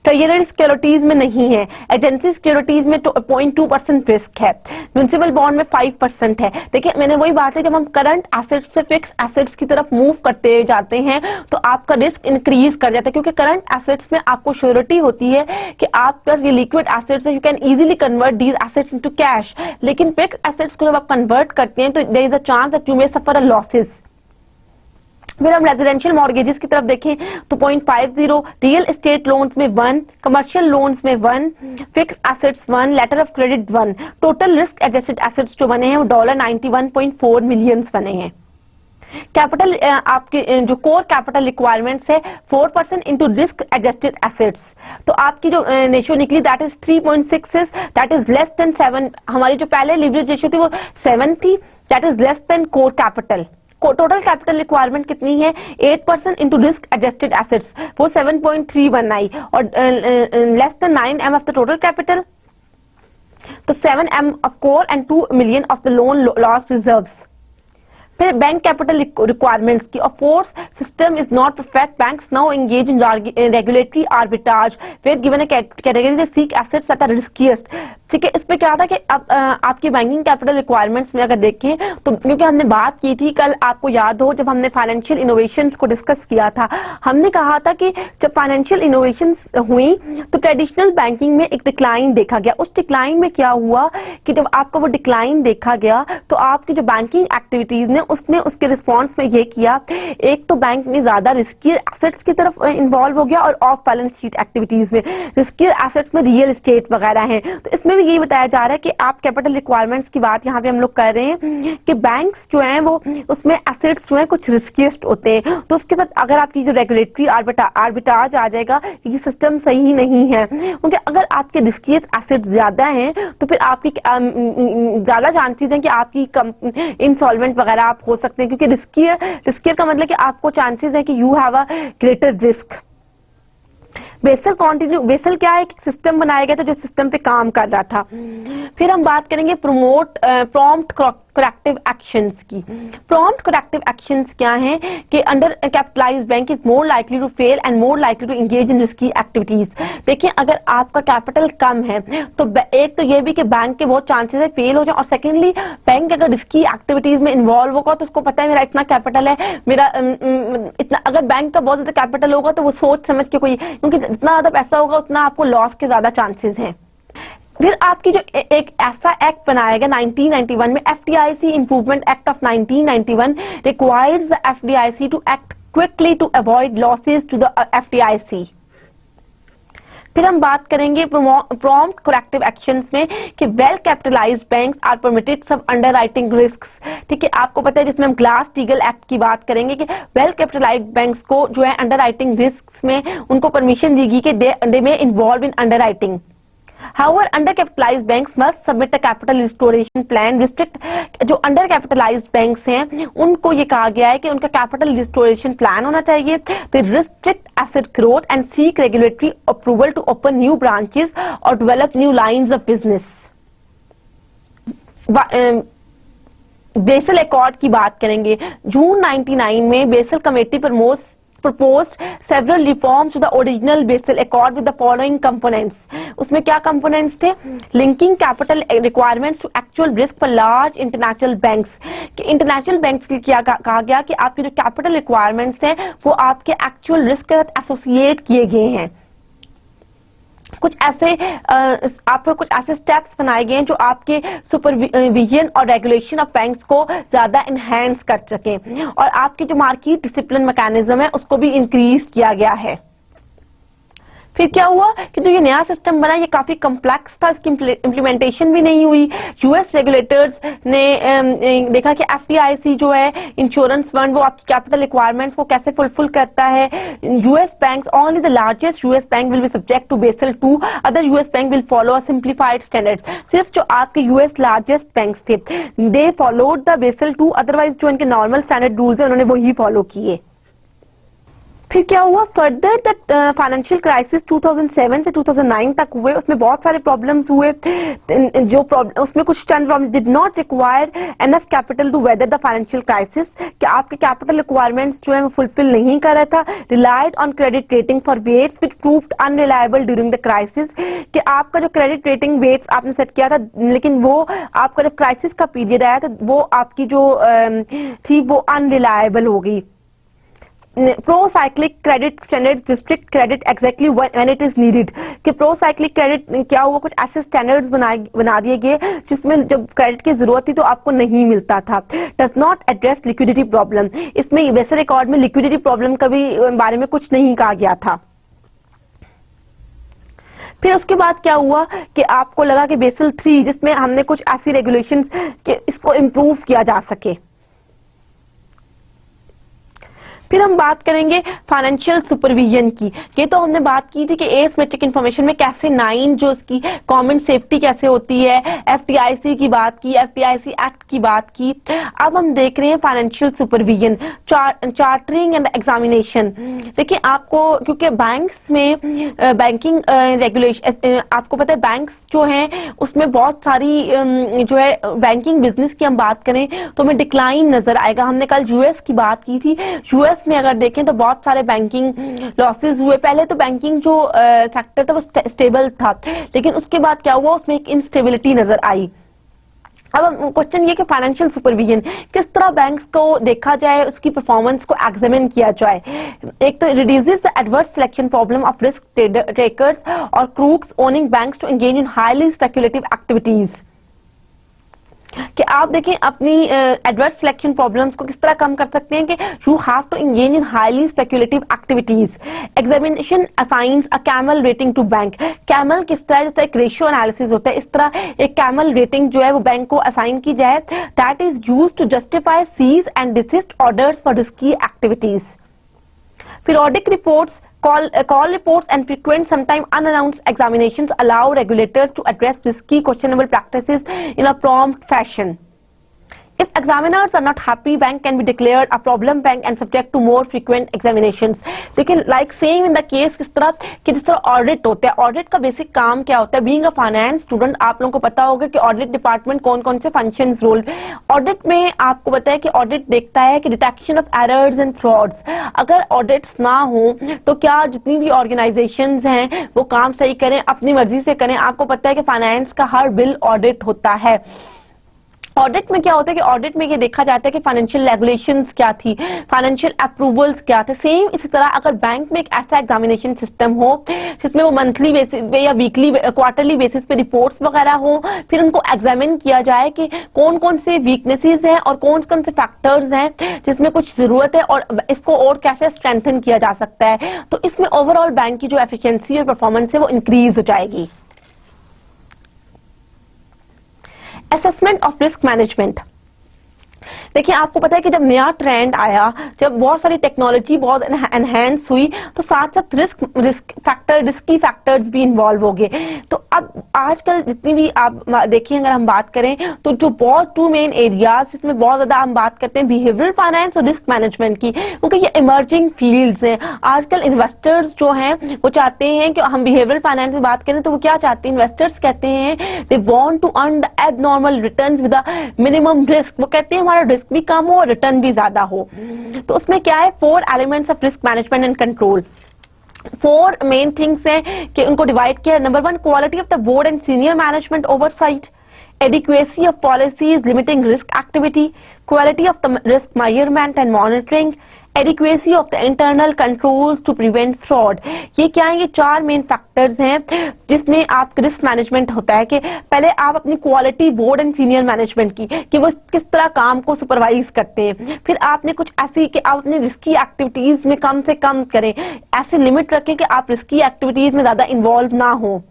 ट्रेजरी सिक्योरिटीज में नहीं है, एजेंसी सिक्योरिटीज में 0.2% रिस्क है, म्यूनिसिपल बॉन्ड में 5% है। देखिए मैंने वही बात है, जब हम करंट एसेट्स से फिक्स एसेट्स की तरफ मूव करते जाते हैं तो आपका रिस्क इंक्रीज कर जाता है, क्योंकि करंट एसेट्स में आपको श्योरिटी होती है कि आपके पास ये लिक्विड एसेट्स है, you can easily convert these assets into cash. लेकिन फिक्स एसेट्स को जब आप कन्वर्ट करते हैं तो there is a chance that you may suffer a losses. फिर हम रेजिडेंशियल मॉर्गेजेस की तरफ देखें तो 0.50, रियल एस्टेट लोन्स में 1, कमर्शियल लोन्स में 1, fix assets 1, letter of credit 1, total risk adjusted assets जो बने हैं वो $91.4 मिलियन बने हैं। कैपिटल आपके जो कोर कैपिटल रिक्वायरमेंट्स है 4% इंटू रिस्क एडजस्टेड एसेट्स, तो आपकी जो रेशियो निकली that is 3.66, that is less than 7। हमारी जो पहले लीवरेज रेशियो थी वो 7 थी, that is less than core capital. Total capital requirement कितनी है 8% इंटू रिस्क एडजस्टेड एसेट्स, वो 7.31 आई और less than 9M of the total capital, तो 7M of core and 2 million of the loan loss reserves. फिर बैंक कैपिटल रिक्वायरमेंट्स की, of course system is not perfect, banks now engage in regulatory arbitrage where given a category they seek assets that are riskiest. ठीक है, इसमें क्या था कि अब आपकी बैंकिंग कैपिटल रिक्वायरमेंट्स में अगर देखें तो, क्योंकि हमने बात की थी कल, आपको याद हो जब हमने फाइनेंशियल इनोवेशंस को डिस्कस किया था, हमने कहा था कि जब फाइनेंशियल इनोवेशंस हुई तो ट्रेडिशनल बैंकिंग में एक डिक्लाइन देखा गया। उस डिक्लाइन में क्या हुआ कि जब आपका वो डिक्लाइन देखा गया तो आपकी जो बैंकिंग एक्टिविटीज ने उसने उसके रिस्पॉन्स में ये किया, एक तो बैंक ने ज्यादा रिस्की एसेट्स की तरफ इन्वॉल्व हो गया और ऑफ बैलेंस शीट एक्टिविटीज में, रिस्की एसेट्स में रियल एस्टेट वगैरह हैं। तो इसमें भी यही बताया जा रहा है कि आप कैपिटल रिक्वायरमेंट्स की बात यहाँ पे हम लोग कर रहे हैं कि बैंक्स जो हैं वो उसमें एसेट्स जो हैं कुछ रिस्कीएस्ट होते हैं, तो उसके साथ अगर आपकी जो रेगुलेटरी आर्बिट्राज आ जाएगा, ये सिस्टम सही नहीं है, क्योंकि अगर आपके रिस्कीएस्ट एसेट्स ज्यादा हैं तो फिर आपकी ज्यादा चांसेस हैं कि आपकी इंसॉल्वेंट वगैरह आप हो सकते हैं, क्योंकि रिस्कियर का मतलब कि आपको चांसेस है कि you have a greater risk. Basel क्या है, सिस्टम बनाया गया था जो सिस्टम पे काम कर रहा था। फिर हम बात करेंगे प्रॉम्प्ट करेक्टिव एक्शंस की। प्रॉम्प्ट करेक्टिव एक्शंस क्या हैं कि undercapitalized bank is more likely to fail and more likely to engage in risky activities. देखिए अगर आपका कैपिटल कम है तो एक तो ये भी कि बैंक के बहुत चांसेस है फेल हो जाए, और सेकेंडली बैंक अगर रिस्की एक्टिविटीज में इन्वॉल्व होगा तो उसको पता है मेरा इतना कैपिटल है, मेरा इतना, अगर बैंक का बहुत ज्यादा कैपिटल होगा तो वो सोच समझ के कोई, क्योंकि जितना ज्यादा पैसा होगा उतना आपको लॉस के ज्यादा चांसेस हैं। फिर आपकी जो एक ऐसा एक्ट बनाया गया 1991 में, FDIC improvement act of 1991 requires the FDIC to act quickly to avoid losses to the FDIC. फिर हम बात करेंगे प्रॉम्प्ट करेक्टिव एक्शंस में कि well capitalized banks are permitted sub underwriting risks. ठीक है, आपको पता है जिसमें हम ग्लास-स्टीगल एक्ट की बात करेंगे कि वेल कैपिटलाइज्ड बैंक्स को जो है अंडरराइटिंग रिस्क्स में उनको परमिशन दी गई कि दे में involve in underwriting. However, undercapitalized banks must submit a capital restoration plan. जो undercapitalized banks हैं उनको ये कहा गया है कि उनका capital restoration plan होना चाहिए। They restrict asset growth and seek regulatory approval to open new branches or develop new lines of business. Basel accord की बात करेंगे। जून 99 में Basel committee promotes proposed several reforms to the original Basel Accord with the following components. उसमें क्या components थे? Linking capital requirements to actual risk for large international banks. कि international banks के क्या कहा गया कि आपके जो capital requirements हैं वो आपके actual risk के साथ associate किए गए हैं. कुछ ऐसे आपको कुछ ऐसे स्टेप्स बनाए गए हैं जो आपके सुपरविजन और रेगुलेशन ऑफ बैंक्स को ज्यादा इनहेंस कर सके और आपकी जो मार्केट डिसिप्लिन मैकेनिज्म है उसको भी इंक्रीज किया गया है. फिर क्या हुआ कि जो ये नया सिस्टम बना ये काफी कम्प्लेक्स था, इसकी इम्प्लीमेंटेशन भी नहीं हुई. यूएस रेगुलेटर्स ने देखा कि एफडीआईसी जो है इंश्योरेंस फंड वो आपकी कैपिटल रिक्वायरमेंट्स को कैसे फुलफिल करता है. US banks, only the largest US bank will be subject to Basel 2, other US bank will follow a simplified standards. सिर्फ जो आपके यूएस लार्जेस्ट बैंक्स थे they followed the Basel 2, otherwise जो इनके नॉर्मल स्टैंडर्ड रूल्स है उन्होंने वही follow किए. फिर क्या हुआ, फर्दर द फाइनेंशियल क्राइसिस 2007 से 2009 तक हुए, उसमें बहुत सारे प्रॉब्लम्स हुए. जो उसमें कुछ चंद problem did not require enough capital to weather the financial crisis, कि आपके कैपिटल रिक्वायरमेंट्स जो है वो फुलफिल नहीं कर रहा था. Relied on credit rating for weights which proved unreliable during the crisis, कि आपका जो क्रेडिट रेटिंग वेट्स आपने सेट किया था लेकिन वो आपका जब क्राइसिस का पीरियड आया तो वो आपकी जो थी वो अनरिलायबल हो गई. Procyclical credit standard restrict credit exactly when it is needed, कि प्रोसाइक्लिक क्रेडिट क्या हुआ, कुछ ऐसे स्टैंडर्ड्स बना दिए गए जिसमें जब क्रेडिट की जरूरत थी तो आपको नहीं मिलता था. Does not address liquidity problem, इसमें बेसल रिकॉर्ड में लिक्विडिटी प्रॉब्लम का भी बारे में कुछ नहीं कहा गया था. फिर उसके बाद क्या हुआ कि आपको लगा कि बेसल 3 जिसमें हमने कुछ ऐसी रेगुलेशंस कि इसको इम्प्रूव किया जा सके. फिर हम बात करेंगे फाइनेंशियल सुपरविजन की. ये तो हमने बात की थी कि एसिमेट्रिक इंफॉर्मेशन में कैसे 9 जो उसकी कॉमन सेफ्टी कैसे होती है, एफटीआईसी की बात की, एफटीआईसी एक्ट की बात की. अब हम देख रहे हैं financial supervision, chartering and examination. देखिए आपको क्योंकि बैंक्स में बैंकिंग रेगुलेशन, आपको पता है बैंक्स जो हैं उसमें बहुत सारी जो है बैंकिंग बिजनेस की हम बात करें तो हमें डिक्लाइन नजर आएगा. हमने कल यूएस की बात की थी. यूएस में अगर देखें तो बहुत सारे बैंकिंग लॉसेस हुए. पहले तो बैंकिंग जो सेक्टर था वो स्टेबल था लेकिन उसके बाद क्या हुआ, उसमें एक इंस्टेबिलिटी नजर आई. अब क्वेश्चन ये कि फाइनेंशियल सुपरविजन किस तरह बैंक्स को देखा जाए, उसकी परफॉर्मेंस को एग्जामिन किया जाए. एक तो reduces the adverse selection problem of risk takers और crooks owning banks to engage in highly speculative activities. कि आप देखें अपनी एडवर्स सिलेक्शन प्रॉब्लम्स को किस तरह कम कर सकते हैं कि you have to engage in highly speculative activities. Examination assigns a CAMEL rating to bank. CAMEL किस तरह, जैसे एक रेशियो एनालिसिस होता है इस तरह एक कैमल रेटिंग जो है वो बैंक को असाइन की जाए. That is used to justify cease and desist orders for risky activities. Periodic reports, call reports and frequent, sometimes unannounced examinations allow regulators to address risky, questionable practices in a prompt fashion. If examiners are not happy, bank can be declared a problem bank and subject to more frequent examinations. लेकिन like same in the case किस तरह कि जिस तरह audit होता है, audit का basic काम क्या होता है. बीइंग अ फाइनेंस स्टूडेंट आप लोगों को पता होगा कि ऑडिट डिपार्टमेंट कौन कौन से फंक्शंस रोल. ऑडिट में आपको पता है कि ऑडिट देखता है कि detection of errors and frauds. अगर ऑडिट्स ना हो तो क्या जितनी भी ऑर्गेनाइजेशंस हैं वो काम सही करें, अपनी मर्जी से करें. आपको पता है कि फाइनेंस का हर बिल ऑडिट होता है. ऑडिट में क्या होता है कि ऑडिट में ये देखा जाता है कि फाइनेंशियल रेगुलेशंस क्या थी, फाइनेंशियल अप्रूवल्स क्या थे. सेम इसी तरह अगर बैंक में एक ऐसा एग्जामिनेशन सिस्टम हो जिसमें वो मंथली बेसिस पे या वीकली क्वार्टरली बेसिस पे रिपोर्ट्स वगैरह हो, फिर उनको एग्जामिन किया जाए कि कौन कौन से वीकनेसेस हैं और कौन कौन से फैक्टर्स हैं जिसमें कुछ जरूरत है और इसको और कैसे स्ट्रेंथन किया जा सकता है, तो इसमें ओवरऑल बैंक की जो एफिशिएंसी और परफॉर्मेंस है वो इंक्रीज हो जाएगी. Assessment of risk management. देखिए आपको पता है कि जब नया ट्रेंड आया, जब बहुत सारी टेक्नोलॉजी बहुत एनहेंस हुई तो साथ साथ रिस्की फैक्टर्स भी इन्वॉल्व हो गए. तो अब आजकल जितनी भी आप देखिए अगर हम बात करें तो जो बहुत 2 मेन एरियाज जिसमें बहुत ज्यादा हम बात करते हैं बिहेवियरल फाइनेंस और रिस्क मैनेजमेंट की, क्योंकि ये इमर्जिंग फील्ड्स हैं. आजकल इन्वेस्टर्स जो हैं वो चाहते हैं कि हम बिहेवियरल फाइनेंस की बात करें तो वो क्या चाहते हैं, इन्वेस्टर्स कहते हैं they want to earn the abnormal returns with a minimum risk. वो कहते हैं हमारा रिस्क भी कम हो और रिटर्न भी ज्यादा हो। तो उसमें क्या है, 4 elements of risk management and control. 4 main things हैं कि उनको डिवाइड किया है। Number 1, quality of the board and senior management oversight, adequacy of policies limiting risk activity, quality of the risk measurement and monitoring, adequacy of the internal controls to prevent fraud। ये क्या है, ये 4 main factors हैं जिसमें आप risk management होता है कि पहले आप अपनी quality board and senior management की कि वो किस तरह काम को सुपरवाइज करते हैं। फिर आपने कुछ ऐसी कि आप अपनी रिस्की एक्टिविटीज में कम से कम करें, ऐसे लिमिट रखें कि आप रिस्की एक्टिविटीज में ज्यादा इन्वॉल्व ना हो।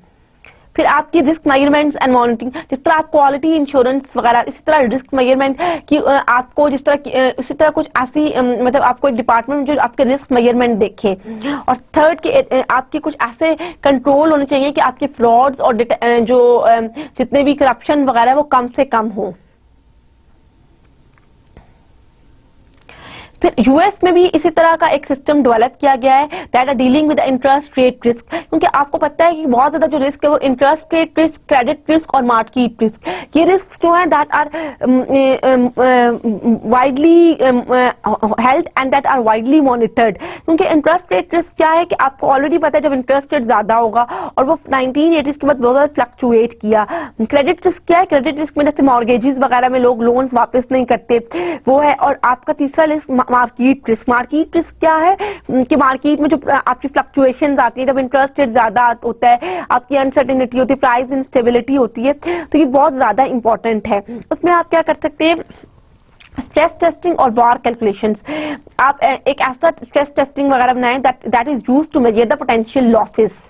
फिर आपकी रिस्क मेजरमेंट्स एंड मॉनिटरिंग, जिस तरह आप क्वालिटी इंश्योरेंस वगैरह, इसी तरह रिस्क मेजरमेंट की आपको जिस तरह इसी तरह कुछ ऐसी मतलब आपको एक डिपार्टमेंट जो आपके रिस्क मेजरमेंट देखे। और थर्ड की आपके कुछ ऐसे कंट्रोल होने चाहिए कि आपके फ्रॉड्स और जो जितने भी करप्शन वगैरह वो कम से कम हो। फिर यूएस में भी इसी तरह का एक सिस्टम डेवलप किया गया है that are dealing with interest rate risk, क्योंकि आपको पता है कि बहुत ज्यादा जो रिस्क है वो interest rate risk, credit risk और मार्केट रिस्क, ये रिस्क जो है that are widely held and that are widely monitored. क्योंकि इंटरेस्ट रेट रिस्क क्या है कि आपको ऑलरेडी पता है जब इंटरेस्ट रेट ज्यादा होगा, और वो 1980 के बाद बहुत ज्यादा फ्लक्चुएट किया। क्रेडिट रिस्क क्या है, क्रेडिट रिस्क में जैसे मॉर्गेजेस वगैरह में लोग लोन्स वापस नहीं करते वो है। और आपका तीसरा risk market risk. Market risk क्या है कि मार्केट में जो आपकी फ्लक्चुएशंस आती है, जब इंटरेस्ट रेट ज्यादा होता है, आपकी अनसर्टेनिटी होती है, प्राइस इंस्टेबिलिटी होती है, तो ये बहुत ज्यादा इंपॉर्टेंट है। उसमें आप क्या कर सकते हैं, स्ट्रेस टेस्टिंग और वार कैलकुलेशंस। आप एक ऐसा स्ट्रेस टेस्टिंग वगैरह बनाएं that is used to measure the potential losses.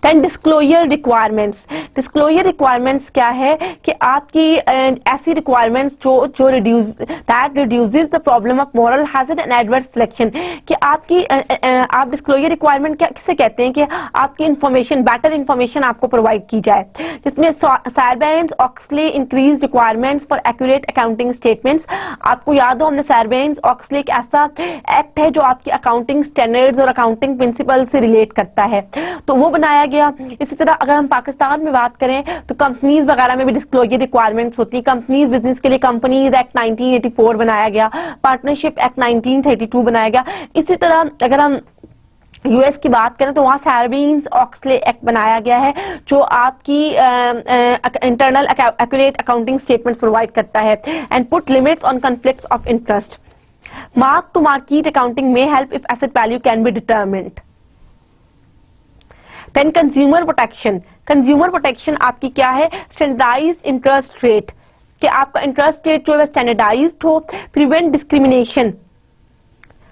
Then disclosure requirements. Disclosure requirements क्या है कि आपकी ऐसी रिक्वायरमेंट्स जो reduces the problem of moral hazard and adverse selection, कि आपकी आप डिस्क्लोजर रिक्वायरमेंट क्या किसे कहते हैं कि आपकी इंफॉर्मेशन, बेटर इंफॉर्मेशन आपको प्रोवाइड की जाए, जिसमें Sarbanes Oxley increase requirements for accurate accounting statements. आपको याद हो, हमने सारबेन्स ऑक्सले एक ऐसा एक्ट है जो आपकी अकाउंटिंग स्टैंडर्ड्स और अकाउंटिंग प्रिंसिपल से रिलेट करता है, तो वो बनाया गया। इसी तरह अगर हम पाकिस्तान में बात करें तो कंपनीज वगैरह में भी डिस्क्लोजर रिक्वायरमेंट्स होती है। कंपनीज बिजनेस के लिए कंपनीज एक्ट 1984 बनाया गया, पार्टनरशिप एक्ट 1932 बनाया गया। इसी तरह अगर हम यूएस की बात करें तो वहां सारबेन्स ऑक्सले एक्ट बनाया गया है जो आपकी internal accurate accounting statements provide करता है and put limits on conflicts of interest. Mark to market accounting में help if asset value can be determined. Then consumer protection. Consumer protection आपकी क्या है, स्टैंडर्डाइज्ड इंटरेस्ट रेट, कि आपका interest rate जो है स्टैंडर्डाइज्ड हो। Prevent discrimination.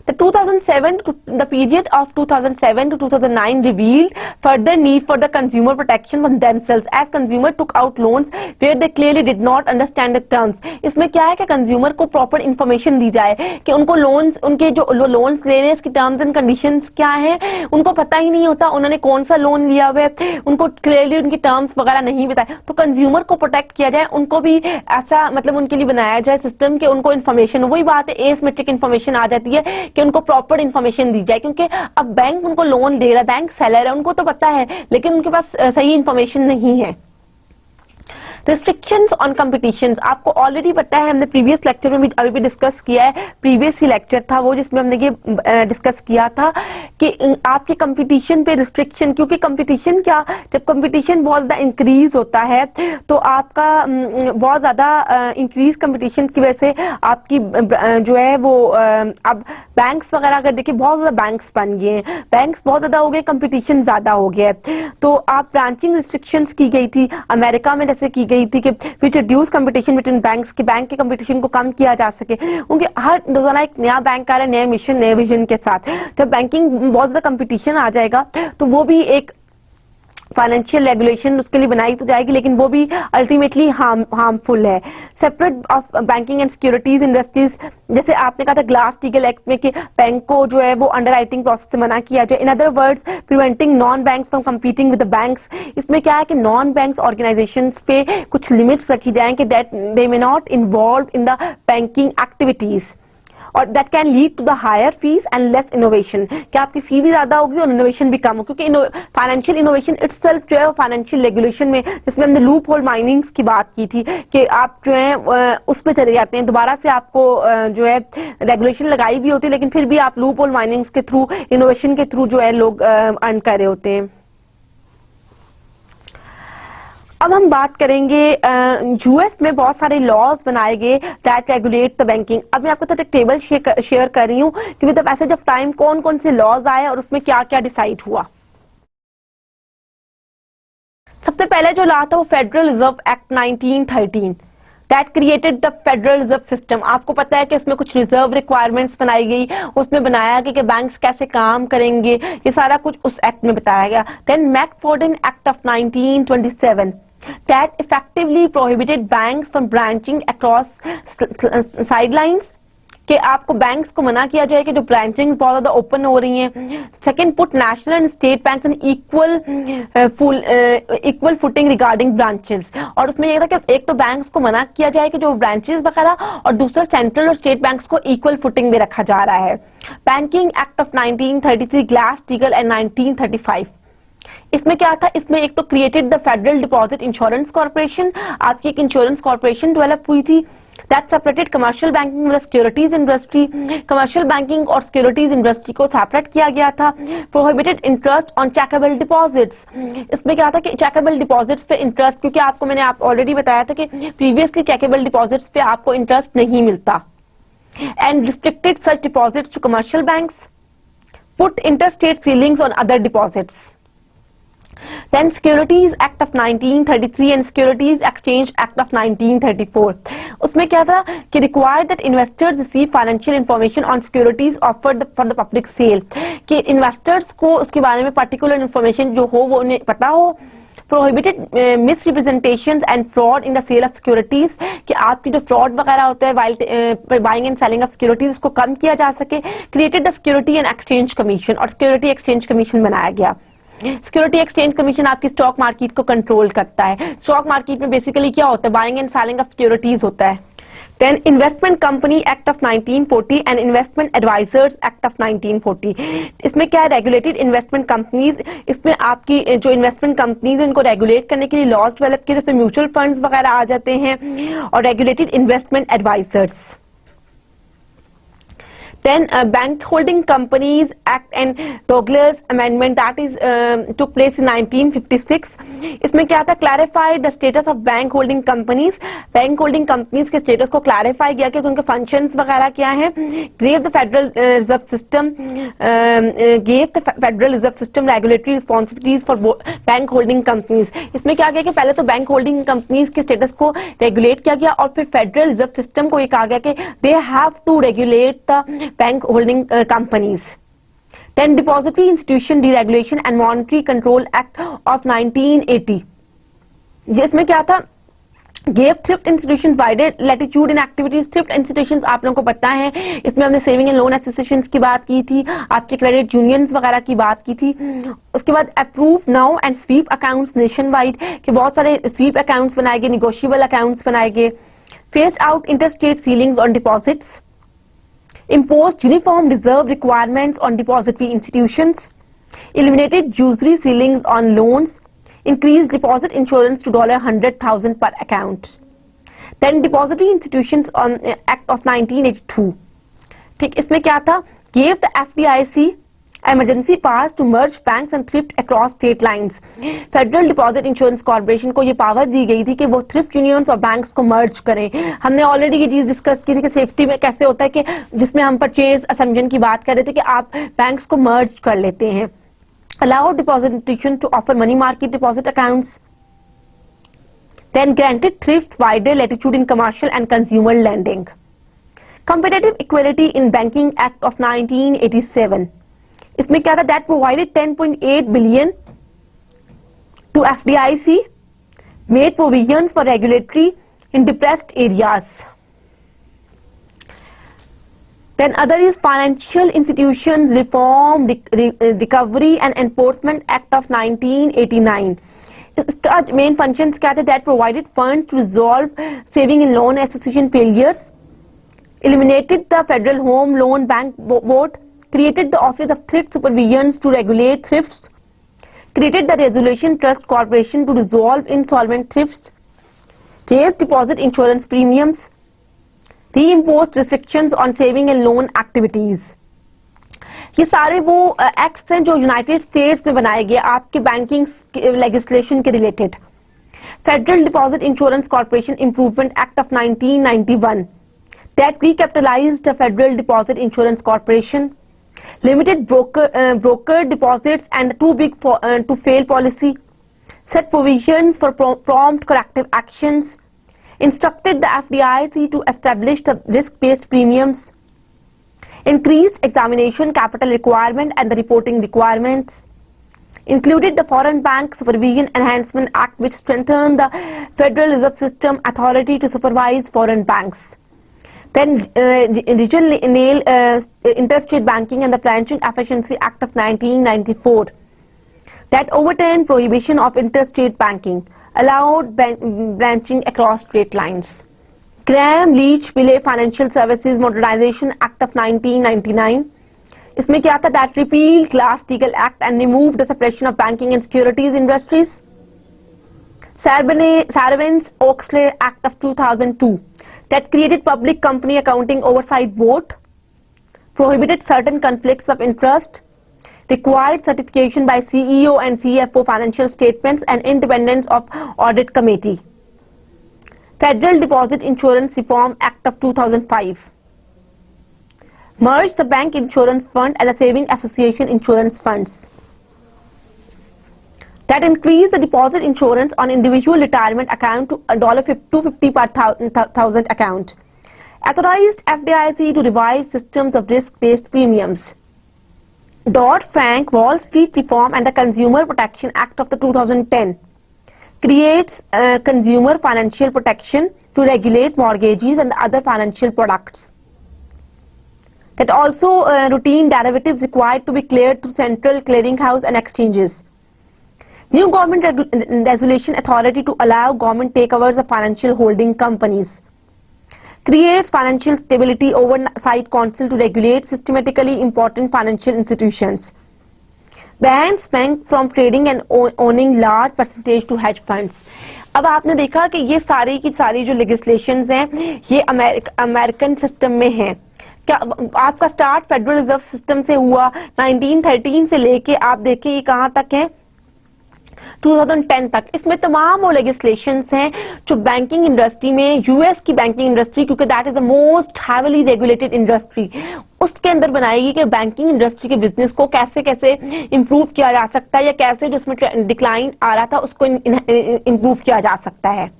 The period of 2007 to 2009 revealed further need for the consumer protection from themselves as consumer took out loans where they clearly did not understand the terms। इसमें क्या है कि consumer को proper information दी जाए कि उनको loans, उनके जो लोन्स ले रहे हैं इसकी टर्म्स एंड कंडीशंस क्या है, उनको पता ही नहीं होता उन्होंने कौन सा लोन लिया हुआ है, उनको क्लियरली उनकी टर्म्स वगैरह नहीं बताए। तो कंज्यूमर को प्रोटेक्ट किया जाए, उनको भी ऐसा मतलब उनके लिए बनाया जाए सिस्टम कि उनको इन्फॉर्मेशन, वही बात है एसिमेट्रिक इन्फॉर्मेशन आ जाती है कि उनको प्रॉपर इंफॉर्मेशन दी जाए। क्योंकि अब बैंक उनको लोन दे रहा है, बैंक सेलर है, उनको तो पता है लेकिन उनके पास सही इंफॉर्मेशन नहीं है। रिस्ट्रिक्शंस ऑन कंपटीशन, आपको ऑलरेडी पता है, हमने प्रीवियस लेक्चर में भी अभी भी डिस्कस किया है। प्रीवियस ही लेक्चर था वो जिसमें हमने ये डिस्कस किया था कि आपके कंपटीशन पे रिस्ट्रिक्शन, क्योंकि कंपटीशन क्या, जब कंपटीशन बहुत ज्यादा इंक्रीज होता है तो आपका बहुत ज्यादा इंक्रीज कंपटीशन की वजह से आपकी जो है वो अब बैंक्स वगैरह अगर देखिए बहुत ज्यादा बैंक्स बन गए हैं, बैंक्स बहुत ज्यादा हो गए, कंपटीशन ज्यादा हो गया है। तो आप ब्रांचिंग रिस्ट्रिक्शंस की गई थी अमेरिका में, जैसे की गई थी कि which reduce competition between banks, के बैंक के कंपटीशन को कम किया जा सके, क्योंकि हर रोजाना एक नया बैंक आ रहा है, नए मिशन नए विजन के साथ। जब बैंकिंग बहुत ज्यादा कंपटीशन आ जाएगा तो वो भी एक फाइनेंशियल रेगुलेशन उसके लिए बनाई तो जाएगी, लेकिन वो भी अल्टीमेटली हार्मफुल है। Separate of banking and securities industries, जैसे आपने कहा था ग्लास स्टीगल एक्ट में कि बैंक को जो है वो अंडरराइटिंग प्रोसेस से मना किया जाए। In other words preventing non banks from competing with the banks. इसमें क्या है कि नॉन बैंक्स ऑर्गेनाइजेशंस पे कुछ लिमिट्स रखी जाएं कि that they may not involve in the banking activities. और that can lead to the higher fees and less innovation, कि आपकी फी भी ज्यादा होगी और इनोवेशन भी कम हो, क्योंकि फाइनेंशियल इनोवेशन इटसेल्फ जो है फाइनेंशियल रेगुलेशन में, जिसमें हमने लूप होल माइनिंग्स की बात की थी कि आप जो है उसमें चले जाते हैं, दोबारा से आपको जो है रेगुलेशन लगाई भी होती है, लेकिन फिर भी आप लूप होल माइनिंग्स के थ्रू, इनोवेशन के थ्रू जो है लोग अर्न कर रहे होते हैं। अब हम बात करेंगे यूएस में बहुत सारे लॉज बनाए गए दैट रेगुलेट द बैंकिंग। अब मैं आपके साथ एक टेबल शेयर कर रही हूँ कि with the passage of time कौन कौन से लॉज आए और उसमें क्या क्या डिसाइड हुआ। सबसे पहले जो लॉ था वो federal reserve act 1913 that created the federal reserve system. आपको पता है कि उसमें कुछ रिजर्व रिक्वायरमेंट्स बनाई गई, उसमें बनाया गया कि बैंक्स कैसे काम करेंगे, ये सारा कुछ उस एक्ट में बताया गया। Then McFadden act of 1927 that effectively prohibited banks from branching across sidelines, कि आपको बैंक्स को मना किया जाए कि जो ब्रांचिंग बहुत ज्यादा ओपन हो रही हैं। Second, put national and state banks in equal footing regarding branches, और उसमें ये था कि एक तो बैंक्स को मना किया जाए कि जो ब्रांचेस वगैरह, और दूसरा सेंट्रल और स्टेट बैंक्स को इक्वल फुटिंग में रखा जा रहा है। बैंकिंग एक्ट ऑफ 1933, ग्लास-स्टीगल एंड 1935, इसमें क्या था, इसमें एक तो created the federal deposit insurance corporation, आपकी एक इंश्योरेंस कॉर्पोरेशन डेवलप हुई थी that separated commercial banking with securities industry. Commercial banking और सिक्योरिटीज इंडस्ट्री को सेपरेट किया गया था। Prohibited interest on checkable deposits, इसमें क्या था कि चेकेबल डिपॉजिट्स पे इंटरेस्ट, क्योंकि आपको मैंने आप ऑलरेडी बताया था कि प्रीवियसली चेकेबल डिपॉजिट्स पे आपको इंटरेस्ट नहीं मिलता। And restricted such deposits to commercial banks, put interest rate ceilings on other deposits. Then Securities Act of 1933 and Securities Exchange Act of 1934, उसमें क्या था कि required that investors receive financial information on securities offered for the public sale, कि investors को उसके बारे में particular information जो हो वो उन्हें पता हो। Prohibited misrepresentations and fraud in the sale of securities, कि आपकी जो fraud वगैरह होता है while buying and selling of securities उसको कम किया जा सके। Created the Security and Exchange Commission, और Security Exchange Commission बनाया गया। सिक्योरिटी एक्सचेंज कमीशन आपकी स्टॉक मार्केट को कंट्रोल करता है। स्टॉक मार्केट में बेसिकली क्या होता है, buying and selling of securities होता है। Then investment company act of 1940 and investment advisers act of 1940, इसमें क्या है, रेगुलेटेड इन्वेस्टमेंट कंपनीज, इसमें आपकी जो इन्वेस्टमेंट कंपनीज इनको रेगुलेट करने के लिए लॉज डेवलप किए, जिसमें म्यूचुअल फंड्स वगैरह आ जाते हैं, और regulated investment advisers. Then Bank Holding Companies Act and Douglas Amendment that is took place in 1956, इसमें क्या था, clarify the status of bank holding companies, bank holding companies के status को clarify किया कि उनके functions वगैरह क्या हैं। gave the Federal Reserve System regulatory responsibilities for bank holding companies, इसमें क्या किया कि पहले तो बैंक होल्डिंग कंपनीज के स्टेटस को रेगुलेट किया गया, और फिर फेडरल रिजर्व सिस्टम को ये कहा गया कि they have to regulate the bank holding companies. Then Depository Institution Deregulation and Monetary Control Act of 1980, जिसमें क्या था, gave thrift institutions wider latitude in activities। thrift institutions आप लोगों को पता है, इसमें हमने सेविंग एंड लोन एसोसिएशंस की बात की थी, आपके क्रेडिट यूनियंस वगैरह की बात की थी। उसके बाद approve now and sweep accounts nationwide, के बहुत सारे स्वीप अकाउंट्स बनाए गए, निगोशिएबल अकाउंट्स बनाए गए। phased out interstate ceilings on deposits, imposed uniform reserve requirements on depository institutions, eliminated usury ceilings on loans, increased deposit insurance to $100,000 per account. Then Depository Institutions on Act of 1982, ठीक, इसमें क्या था, gave the FDIC emergency powers to merge banks and thrift across state lines। Federal deposit insurance corporation को ये power दी गई थी कि वो थ्रिफ्ट यूनियंस और बैंक्स को मर्ज करें। हमने ऑलरेडी ये चीज डिस्कस की थी कि सेफ्टी में कैसे होता है, कि जिसमें हम परचेज असम्पशन की बात कर रहे थे कि आप बैंक्स को मर्ज कर लेते हैं। Allow deposit institution to offer money market deposit accounts. Then granted thrifts wider latitude in commercial and consumer lending. Competitive equality in banking act of 1987, इसमें क्या था, that provided 10.8 billion to FDIC, made provisions for regulatory in depressed areas. Then other is financial institutions reform recovery and enforcement act of 1989, इसका main functions क्या थे, that provided fund to resolve saving in loan association failures, eliminated the Federal Home Loan Bank Board, created the Office of Thrift Supervision to regulate thrifts, created the Resolution Trust Corporation to resolve insolvent thrifts, raised deposit insurance premiums, reimposed restrictions on saving and loan activities. ये सारे वो acts हैं जो United states में बनाए गए आपके banking legislation के related. Federal deposit insurance corporation improvement act of 1991 that recapitalized the Federal Deposit Insurance Corporation, limited broker deposits and too big to fail policy, set provisions for prompt corrective actions, instructed the FDIC to establish the risk-based premiums, increased examination capital requirement and the reporting requirements, included the Foreign Bank Supervision Enhancement Act, which strengthened the Federal Reserve System authority to supervise foreign banks. Then regional interstate banking and the Branching Efficiency Act of 1994 that overturned prohibition of interstate banking, allowed branching across state lines. Graham-Leach-Pillay Financial Services Modernization Act of 1999. इसमें क्या था? That repealed Glass-Steagall Act and removed the separation of banking and securities industries. Sarbanes-Oxley Act of 2002 that created Public Company Accounting Oversight Board, prohibited certain conflicts of interest, required certification by CEO and CFO financial statements and independence of audit committee. Federal Deposit Insurance Reform Act of 2005 merged the Bank Insurance Fund and the Saving Association Insurance Funds. That increased the deposit insurance on individual retirement account to $250 per thousand account. Authorized FDIC to revise systems of risk-based premiums. Dodd-Frank Wall Street Reform and the Consumer Protection Act of the 2010 creates consumer financial protection to regulate mortgages and other financial products. That also routine derivatives required to be cleared through central clearinghouse and exchanges. New government resolution authority to allow government takeovers of financial holding companies. Creates Financial Stability Oversight Council to regulate systematically important financial institutions. Bans bank from trading and owning large percentage to hedge funds. अब आपने देखा कि ये सारी की सारी जो legislations हैं ये अमेरिकन सिस्टम में हैं. क्या आपका स्टार्ट फेडरल रिजर्व सिस्टम से हुआ 1913 से लेके आप देखें ये कहां तक है 2010 तक. इसमें तमाम वो लेजिस्लेशंस हैं जो बैंकिंग इंडस्ट्री में यूएस की बैंकिंग इंडस्ट्री क्योंकि that is the most heavily regulated industry उसके अंदर बनाएगी कि बैंकिंग इंडस्ट्री के बिजनेस को कैसे कैसे इंप्रूव किया जा सकता है या कैसे जो उसमें डिक्लाइन आ रहा था उसको इंप्रूव किया जा सकता है.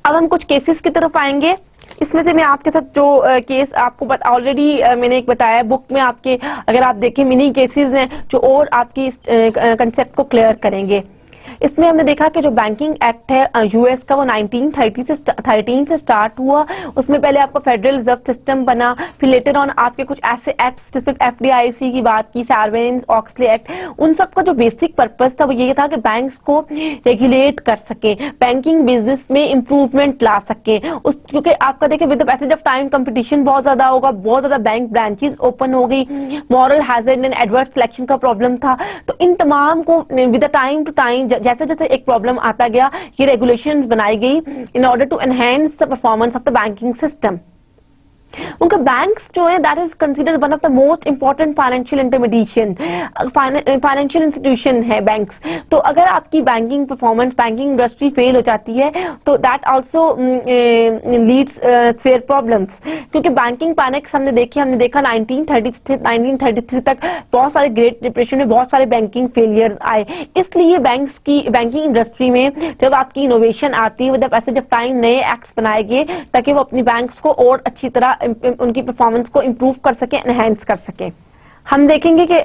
अब हम कुछ केसेस की तरफ आएंगे. इसमें से मैं आपके साथ जो केस आपको ऑलरेडी मैंने एक बताया बुक में आपके अगर आप देखें मिनी केसेस हैं जो और आपकी कंसेप्ट को क्लियर करेंगे. इसमें हमने देखा कि जो बैंकिंग एक्ट है यूएस का वो 1913 से स्टार्ट हुआ. उसमें पहले आपका फेडरल रिजर्व सिस्टम बना फिर लेटर ऑन आपके कुछ ऐसे एक्ट्स जिसमें एफडीआईसी की बात की सार्वेन्स ऑक्सले एक्ट उन सब का जो बेसिक पर्पस था वो ये था कि बैंक्स को रेगुलेट कर सके बैंकिंग बिजनेस में इंप्रूवमेंट ला सके. उस क्योंकि आपका देखिए with the passage of time competition बहुत ज्यादा होगा बहुत ज्यादा बैंक ब्रांचेस ओपन हो गई moral hazard and adverse selection का प्रॉब्लम था. तो इन तमाम को with the time to time जैसे जैसे एक प्रॉब्लम आता गया ये रेगुलेशंस बनाई गई in order to enhance the performance of the banking system. उनका बैंक्स जो है that is considered one of the most important financial intermediation financial institution है बैंक्स. तो अगर आपकी banking performance banking industry fail हो जाती है तो that also leads fair problems क्योंकि बैंकिंग पैनिक्स हमने देखा 1933 तक बहुत सारे ग्रेट डिप्रेशन में बहुत सारे बैंकिंग फेलियर्स आए. इसलिए बैंक्स की बैंकिंग इंडस्ट्री में जब आपकी इनोवेशन आती है with the passage of time नए एक्ट्स बनाए गए ताकि वो अपनी बैंक्स को और अच्छी तरह उनकी परफॉर्मेंस को इंप्रूव कर सके एनहांस कर सके. हम देखेंगे कि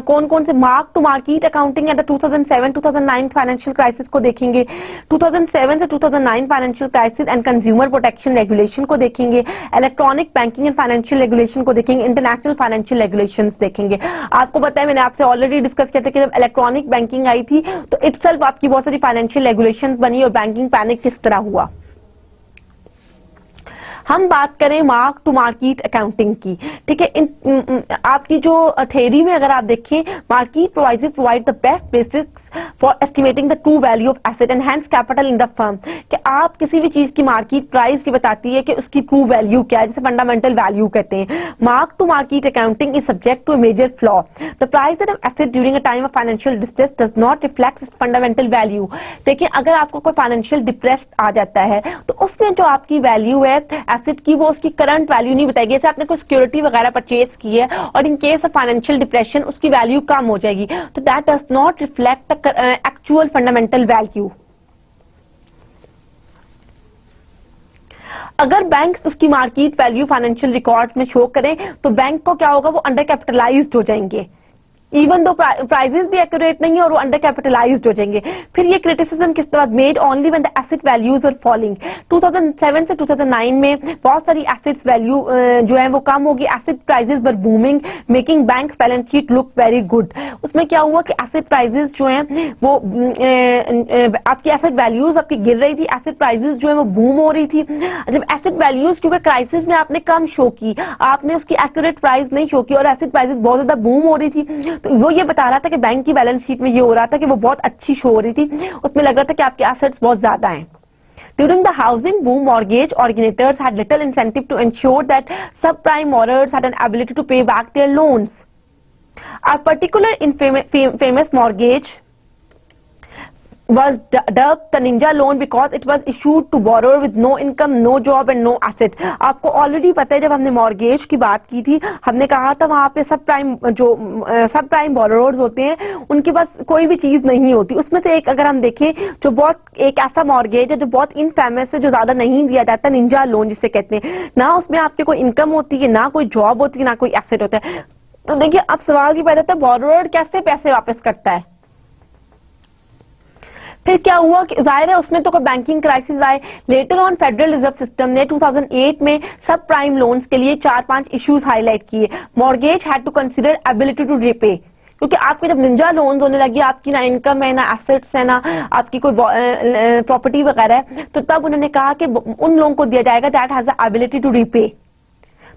कौन कौन से mark to market accounting at the 2007-2009 financial crisis को देखेंगे. 2007 से 2009 financial crisis and consumer protection regulation को देखेंगे. Electronic banking and financial regulation को देखेंगे. इंटरनेशनल फाइनेंशियल रेगुलेशंस देखेंगे. आपको पता है मैंने आपसे ऑलरेडी डिस्कस किया था कि जब इलेक्ट्रॉनिक बैंकिंग आई थी तो इटसेल्फ आपकी बहुत सारी फाइनेंशियल रेगुलेशंस बनी और बैंकिंग पैनिक किस तरह हुआ. हम बात करें मार्क टू मार्केट अकाउंटिंग की, ठीक है। आपकी जो थ्योरी में अगर आप देखें, market prices provide the best basics for estimating the true value of asset and hence capital in the firm, कि आप किसी भी चीज की मार्केट प्राइस की बताती है कि उसकी ट्रू वैल्यू क्या है, जिसे फंडामेंटल वैल्यू कहते हैं। Mark to market accounting is subject to a major flaw, the price of asset during a time of financial distress does not reflect its fundamental value. देखिए, अगर आपको कोई फाइनेंशियल डिप्रेस आ जाता है तो उसमें जो आपकी वैल्यू है एसेट की, वो उसकी करंट वैल्यू नहीं बताएगी। जैसे आपने कोई सिक्योरिटी वगैरह परचेज की है और इन केस ऑफ फाइनेंशियल डिप्रेशन उसकी वैल्यू कम हो जाएगी, तो that does not reflect the actual fundamental value. अगर बैंक उसकी मार्केट वैल्यू फाइनेंशियल रिकॉर्ड में शो करें तो बैंक को क्या होगा, वो अंडर कैपिटलाइज्ड हो जाएंगे, इवन दो प्राइजेस भी एक्यूरेट नहीं है और वो अंडर कैपिटलाइज्ड हो जाएंगे। फिर ये क्रिटिसिज्म किस तरह made only when the asset values are falling. 2007 से 2009 में बहुत सारी एसेट्स वैल्यू जो है वो कम होगी, asset prices were booming making banks balance sheet look very good. उसमें क्या हुआ कि एसेट प्राइजेस जो हैं वो आपकी एसेट वैल्यूज आपकी गिर रही थी, एसेट प्राइजेस जो है वो बूम हो रही थी। जब एसेट वैल्यूज क्योंकि क्राइसिस में आपने कम शो की, आपने उसकी एक्यूरेट प्राइस नहीं शो की और एसेट प्राइजेस बहुत ज्यादा बूम हो रही थी, तो वो ये बता रहा था कि बैंक की बैलेंस शीट में ये हो रहा था कि वो बहुत अच्छी शो हो रही थी, उसमें लग रहा था कि आपके एसेट्स बहुत ज्यादा हैं। During the housing boom, mortgage originators had little incentive to ensure that subprime borrowers had an ability to pay back their loans. A particular famous mortgage was dubbed the ninja loan because it was issued to borrower with no income, no job and no asset. आपको already पता है, जब हमने mortgage की बात की थी, हमने कहा था वहां पे सब प्राइम बोरोवर्स होते हैं, उनके पास कोई भी चीज नहीं होती। उसमें से एक अगर हम देखें जो बहुत एक ऐसा मॉर्गेज है जो बहुत इनफेमस है, जो ज्यादा नहीं दिया जाता, निंजा लोन जिसे कहते हैं, ना उसमें आपके कोई इनकम होती है, ना कोई जॉब होती है, ना कोई एसेट होता है। तो देखिए, अब सवाल ये पैदा होता है, बोरोवर कैसे पैसे वापस करता है। फिर क्या हुआ कि जाहिर है उसमें तो कोई बैंकिंग क्राइसिस आए। Later on federal reserve system ने 2008 में सब प्राइम लोन्स के लिए 4-5 इश्यूज हाईलाइट किए। Mortgage had to consider ability to repay, क्योंकि आपके जब निंजा लोन्स होने लगी, आपकी ना इनकम है, ना एसेट्स है, ना आपकी कोई प्रॉपर्टी वगैरह है, तो तब उन्होंने कहा कि उन लोगों को दिया जाएगा that has the ability to repay.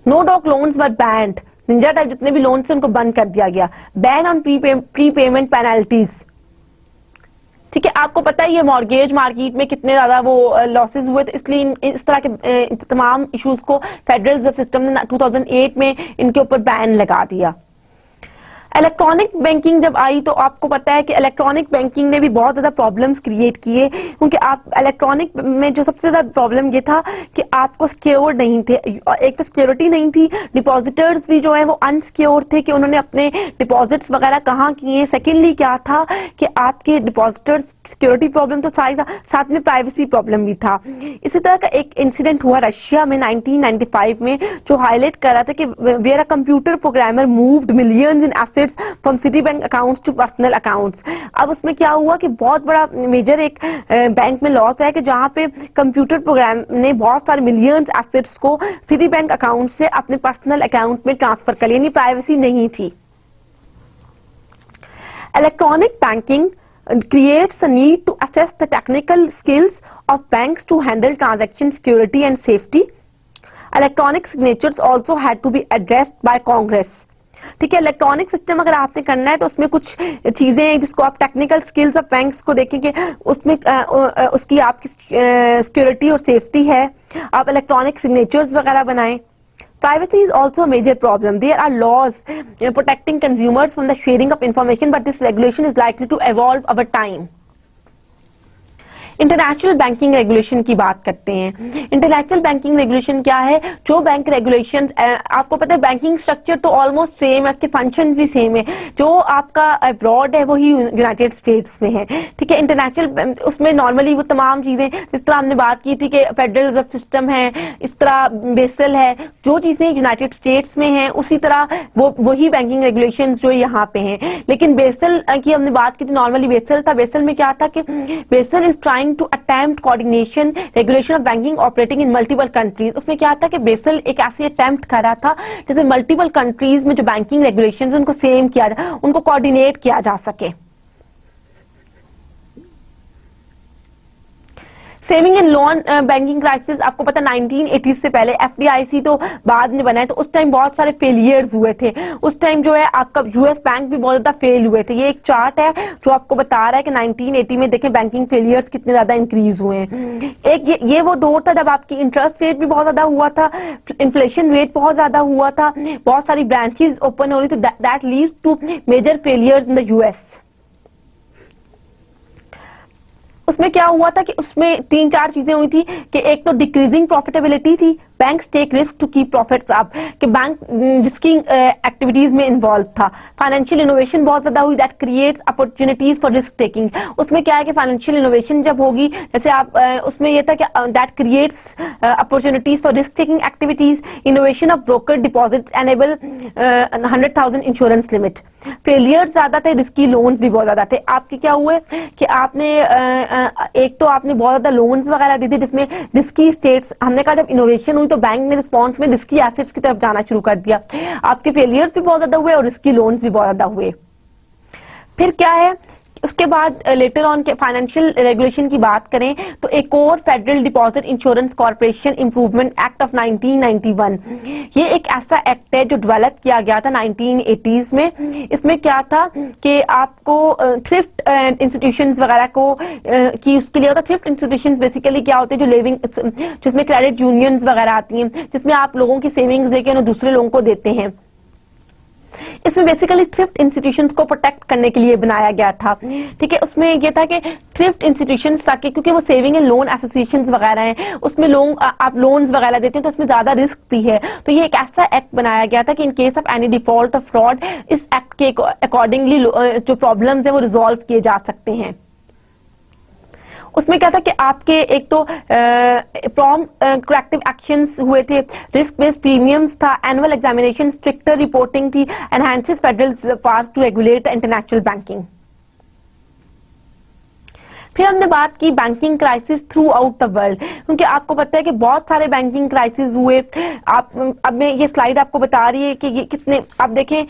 No doc loans were banned, ninja type जितने भी लोन्स थे उनको बंद कर दिया गया। Ban on prepayment penalties, ठीक है। आपको पता है ये मॉर्गेज मार्केट में कितने ज्यादा वो लॉसेस हुए, तो इसलिए इस तरह के तमाम इश्यूज को फेडरल रिजर्व सिस्टम ने 2008 में इनके ऊपर बैन लगा दिया। इलेक्ट्रॉनिक बैंकिंग जब आई तो आपको पता है कि इलेक्ट्रॉनिक बैंकिंग ने भी बहुत ज्यादा प्रॉब्लम्स क्रिएट किए, क्योंकि आप इलेक्ट्रॉनिक में जो सबसे ज्यादा प्रॉब्लम ये था कि आपको सिक्योर नहीं थे, एक तो सिक्योरिटी नहीं थी, डिपॉजिटर्स भी जो है वो अनसिक्योर थे कि उन्होंने अपने डिपॉजिट्स वगैरह कहाँ किए। सेकेंडली क्या था कि आपके डिपॉजिटर्स सिक्योरिटी प्रॉब्लम तो साथ में प्राइवेसी प्रॉब्लम भी था। इसी तरह का एक इंसिडेंट हुआ रशिया में 1995 में, जो हाईलाइट कर रहा था कि where a computer programmer moved millions in assets from Citibank accounts to personal accounts. अब उसमें क्या हुआ कि बहुत बड़ा मेजर एक बैंक में लॉस है कि जहां पे कंप्यूटर प्रोग्राम ने बहुत सारे मिलियंस एसेट्स को सिटी बैंक अकाउंट से अपने पर्सनल अकाउंट में ट्रांसफर कर लिया, यानी प्राइवेसी नहीं थी। Electronic banking creates the need to assess the technical skills of banks to handle transaction security and safety. Electronic signatures also had to be addressed by Congress. ठीक है, electronic system अगर आपने करना है तो उसमें कुछ चीजें हैं जिसको आप टेक्निकल स्किल्स ऑफ बैंक्स को देखेंगे, उसमें उसकी आपकी सिक्योरिटी और सेफ्टी है, आप इलेक्ट्रॉनिक सिग्नेचर्स वगैरह बनाएं। Privacy is also a major problem. There are laws protecting consumers from the sharing of information, but this regulation is likely to evolve over time. International banking regulation की बात करते हैं। International banking regulation क्या है? जो bank regulation, आपको पता है बैंकिंग स्ट्रक्चर तो ऑलमोस्ट सेम है, उसके फंक्शन भी सेम है। जो आपका अब्रॉड है वही यूनाइटेड स्टेट्स में है, ठीक है। इंटरनेशनल उसमें नॉर्मली वो तमाम चीजें जिस तरह हमने बात की थी कि फेडरल रिजर्व सिस्टम है, इस तरह बेसल है, जो चीजें यूनाइटेड स्टेट्स में हैं उसी तरह वही बैंकिंग रेगुलेशन जो यहाँ पे हैं। लेकिन बेसल की हमने बात की थी, नॉर्मली बेसल था। बेसल में क्या था कि Basel is trying to attempt coordination regulation of banking operating in multiple countries. उसमें क्या था कि बेसल एक ऐसी अटेम्प्ट कर रहा था जैसे मल्टीपल कंट्रीज में जो बैंकिंग रेगुलेशंस उनको सेम किया जाए, उनको कोऑर्डिनेट किया जा सके। Saving and loan banking crisis, आपको पता 1980 से पहले, एफडीआईसी तो बाद में बना है, तो उस टाइम बहुत सारे फेलियर्स हुए थे। उस टाइम जो है आपका यूएस बैंक भी बहुत ज्यादा फेल हुए थे। ये एक चार्ट है जो आपको बता रहा है कि 1980 में देखें बैंकिंग फेलियर्स कितने ज्यादा इंक्रीज हुए हैं। एक ये वो दौर था जब आपकी इंटरेस्ट रेट भी बहुत ज्यादा हुआ था, इन्फ्लेशन रेट बहुत ज्यादा हुआ था, बहुत सारी ब्रांचेस ओपन हो रही थी, that leads to major failures in the US. उसमें क्या हुआ था कि उसमें 3-4 चीजें हुई थी कि एक तो डिक्रीजिंग प्रॉफिटेबिलिटी थी, banks take risk to keep profits up, कि बैंक रिस्किंग एक्टिविटीज में इन्वॉल्व था। फाइनेंशियल इनोवेशन बहुत ज्यादा हुई, that creates opportunities for risk taking. उसमें क्या है कि फाइनेंशियल इनोवेशन जब होगी, जैसे आप उसमें ये था कि that creates opportunities for risk taking activities. Innovation of broker deposits enable 100,000 insurance limit. Failures ज्यादा थे, रिस्की लोन्स भी बहुत ज्यादा थे। आपके क्या हुए कि आपने एक तो आपने बहुत ज्यादा लोन्स वगैरह दी थी जिसमें रिस्की स्टेट्स, हमने कहा जब इनोवेशन हुई तो बैंक ने रिस्पॉन्स में रिस्की एसेट्स की तरफ जाना शुरू कर दिया। आपके फेलियर्स भी बहुत ज्यादा हुए और रिस्की लोन्स भी बहुत ज्यादा हुए। फिर क्या है उसके बाद लेटर ऑन के फाइनेंशियल रेगुलेशन की बात करें तो एक और federal deposit insurance corporation improvement act of 1991, ये एक ऐसा एक्ट है जो डेवलप किया गया था 1980s में। इसमें क्या था कि आपको थ्रिफ्ट इंस्टीट्यूशंस वगैरह को कि उसके लिए होता है। थ्रिफ्ट इंस्टीट्यूशंस बेसिकली क्या होते हैं, जो लिविंग, जिसमें क्रेडिट यूनियंस वगैरह आती हैं, जिसमें आप लोगों की सेविंग्स देके उन्हें दूसरे लोगों को देते हैं। इसमें बेसिकली थ्रिफ्ट इंस्टीट्यूशंस को प्रोटेक्ट करने के लिए बनाया गया था। ठीक है, उसमें ये था कि थ्रिफ्ट इंस्टीट्यूशंस ताकि, क्योंकि वो सेविंग एंड लोन एसोसिएशंस वगैरह हैं, उसमें लोग आप लोन्स वगैरह देते हैं तो उसमें ज्यादा रिस्क भी है। तो ये एक ऐसा एक्ट बनाया गया था कि इन case of any default of fraud, इस एक्ट के अकॉर्डिंगली जो प्रॉब्लम्स है वो रिजॉल्व किए जा सकते हैं। उसमें क्या था कि आपके एक तो प्रॉम्प्ट करेक्टिव एक्शंस हुए थे, रिस्क बेस्ड प्रीमियम्स था, एनुअल एग्जामिनेशन, स्ट्रिक्टर रिपोर्टिंग थी, enhances federal powers to regulate the international banking. फिर हमने बात की banking crisis throughout the world, क्योंकि आपको पता है कि बहुत सारे बैंकिंग क्राइसिस हुए। अब मैं ये स्लाइड आपको बता रही है कि ये कितने, आप देखें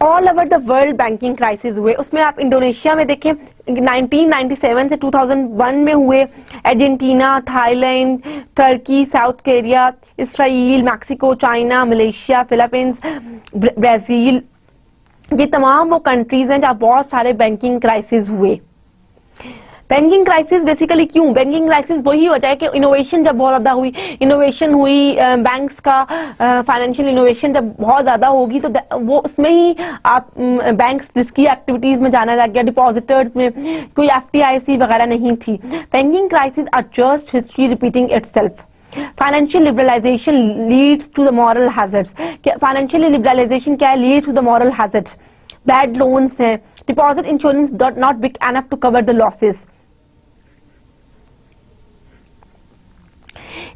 all over the world banking crisis हुए। उसमें आप इंडोनेशिया में देखें 1997 से 2001 में हुए, Argentina, Thailand, Turkey, south Korea, Israel, Mexico, China, Malaysia, Philippines, Brazil, ये तमाम वो कंट्रीज हैं जहां बहुत सारे बैंकिंग क्राइसिस हुए। बैंकिंग क्राइसिस बेसिकली क्यों, बैंकिंग क्राइसिस वही हो जाए कि इनोवेशन जब बहुत ज्यादा हुई, इनोवेशन हुई बैंक्स का फाइनेंशियल इनोवेशन जब बहुत ज्यादा होगी तो वो उसमें ही आप बैंक्स रिस्की एक्टिविटीज में जाना लग गया, डिपॉजिटर्स में कोई एफडीआईसी वगैरह नहीं थी। Banking crisis are just history repeating itself. Financial liberalization leads to the moral hazards. Financial liberalization क्या है, leads to the moral hazards. Bad loans हैं, deposit insurance not big enough to cover the losses.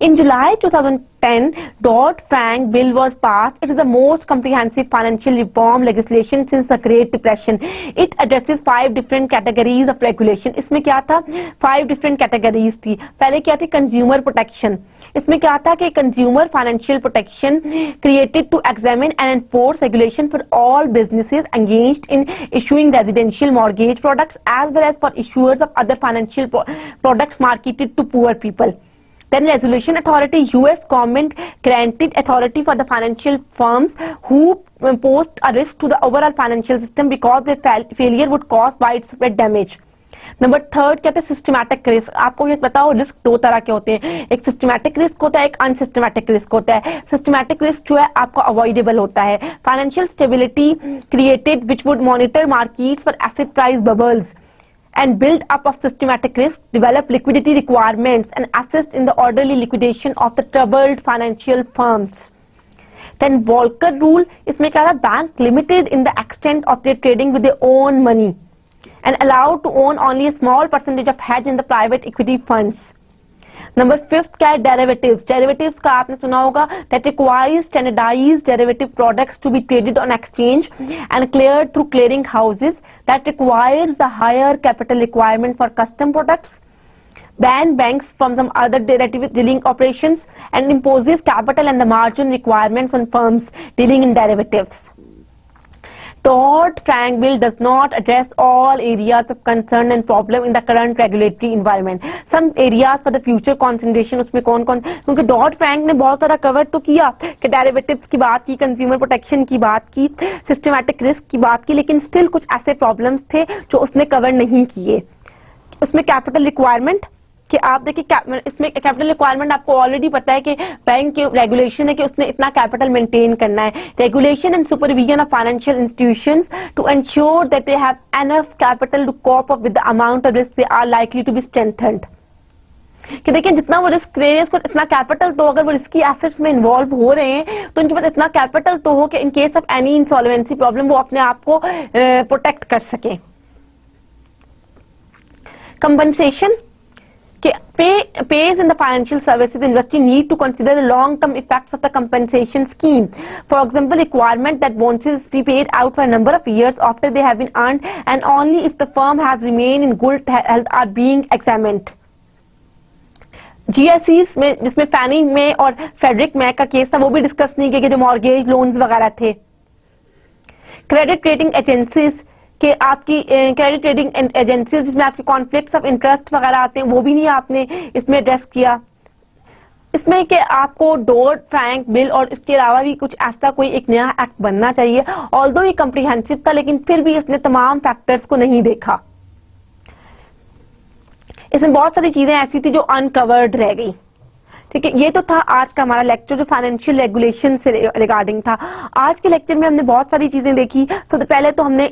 In July 2010, Dodd-Frank bill was passed. It is the most comprehensive financial reform legislation since the Great Depression. It addresses 5 different categories of regulation. इसमें क्या था, 5 different categories थी। पहले क्या थी, consumer protection. इसमें क्या था कि consumer financial protection created to examine and enforce regulation for all businesses engaged in issuing residential mortgage products as well as for issuers of other financial products marketed to poor people. Then resolution authority, US government granted authority for the financial firms who pose a risk to the overall financial system because their failure would cause widespread damage. Number 3 कहते हैं systematic risk. आपको ये पता हो risk 2 तरह के होते हैं, एक सिस्टमैटिक रिस्क होता है, एक अनसिस्टमैटिक रिस्क होता है। सिस्टमैटिक रिस्क जो है आपको अवॉइडेबल होता है। Financial stability created which would monitor markets for asset price bubbles and build up of systematic risk, develop liquidity requirements and assist in the orderly liquidation of the troubled financial firms. Then Volcker rule, इसमें क्या था, bank limited in the extent of their trading with their own money and allowed to own only a small percentage of hedge in the private equity funds. Number 5 क्या है, derivatives. Derivatives का आपने सुना होगा, that requires standardized derivative products to be traded on exchange and cleared through clearing houses, that requires the higher capital requirement for custom products, ban banks from some other derivative dealing operations and imposes capital and the margin requirements on firms dealing in derivatives. Dodd-Frank bill does not address all areas of concern and problem in the current regulatory environment. Some areas for the future concentration, उसमें कौन कौन, क्योंकि Dodd-Frank ने बहुत सारा cover तो किया कि डेरिवेटिव्स की बात की, कंज्यूमर प्रोटेक्शन की बात की, सिस्टमैटिक रिस्क की बात की, लेकिन स्टिल कुछ ऐसे प्रॉब्लम्स थे जो उसने कवर नहीं किए. उसमें कैपिटल रिक्वायरमेंट कि आप देखिए इसमें कैपिटल रिक्वायरमेंट आपको ऑलरेडी पता है कि बैंक के रेगुलेशन है कि उसने इतना कैपिटल मेंटेन करना है. Regulation and supervision of financial institutions to ensure that they have enough capital to cope up with the amount of risk they are likely to be strengthened. कि देखिए जितना वो रिस्क ले रहे हैं उसको इतना कैपिटल तो, अगर वो रिस्की एसेट्स में इन्वॉल्व हो रहे हैं तो उनके पास इतना कैपिटल तो हो कि इन case of any insolvency problem वो अपने आप को प्रोटेक्ट कर सके. Compensation pays in the financial services industry need to consider the long-term effects of the compensation scheme. For example, requirement that bonuses be paid out for a number of years after they have been earned and only if the firm has remained in good health are being examined. GSEs में जिसमें फैनी में और Frederick में का case था वो भी discuss नहीं किया, जो मॉर्गेज लोन्स वगैरह थे. क्रेडिट रेटिंग एजेंसीज कि आपकी क्रेडिट रेटिंग एजेंसीज जिसमें आपके कॉन्फ्लिक्ट्स ऑफ इंटरेस्ट वगैरह आते हैं वो भी नहीं आपने इसमें एड्रेस किया. इसमें कि आपको डॉड फ्रैंक बिल और इसके अलावा भी कुछ ऐसा कोई एक नया एक्ट बनना चाहिए. ऑल्दो ये कम्प्रिहेंसिव था लेकिन फिर भी इसने तमाम फैक्टर्स को नहीं देखा. इसमें बहुत सारी चीजें ऐसी थी जो अनकवर्ड रह गई. ठीक है, ये तो था आज का हमारा लेक्चर जो फाइनेंशियल रेगुलेशन से रिगार्डिंग था. आज के लेक्चर में हमने बहुत सारी चीजें देखी. तो पहले तो हमने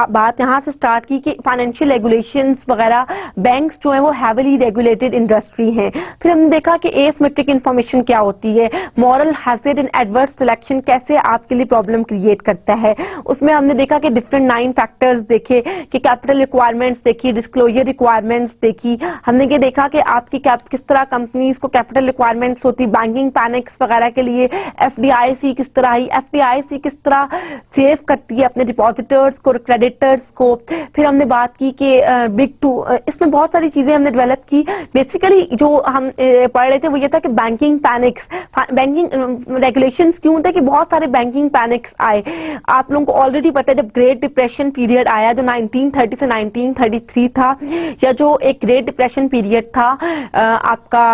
बात यहाँ से स्टार्ट की कि फाइनेंशियल रेगुलेशंस वगैरह, बैंक्स जो है वो हैविली रेगुलेटेड इंडस्ट्री हैं. फिर हमने देखा कि एसिमेट्रिक इंफॉर्मेशन क्या होती है, moral hazard and adverse selection कैसे आपके लिए प्रॉब्लम क्रिएट करता है. उसमें हमने देखा कि डिफरेंट 9 फैक्टर्स देखे कि कैपिटल रिक्वायरमेंट्स देखी, डिस्क्लोजर रिक्वायरमेंट्स देखी. हमने ये देखा कि आपकी किस तरह कंपनीज को कैपिटल रिक्वायरमेंट्स होती, बैंकिंग पैनिक्स वगैरह के लिए एफडीआईसी किस तरह ही, एफडीआईसी किस तरह सेव करती है अपने डिपॉजिटर्स को, क्रेडिटर्स को. फिर हमने बात की कि बिग टू, इसमें बहुत सारी चीजें हमने डेवलप की. बेसिकली जो हम पढ़ रहे थे वो ये था कि बैंकिंग पैनिक्स, बैंकिंग रेगुलेशंस क्यों थे कि बहुत सारे बैंकिंग पैनिक्स आए. आप लोगों को ऑलरेडी पता है जब ग्रेट डिप्रेशन पीरियड आया जो 1930 से 1933 था, या जो एक ग्रेट डिप्रेशन पीरियड था आपका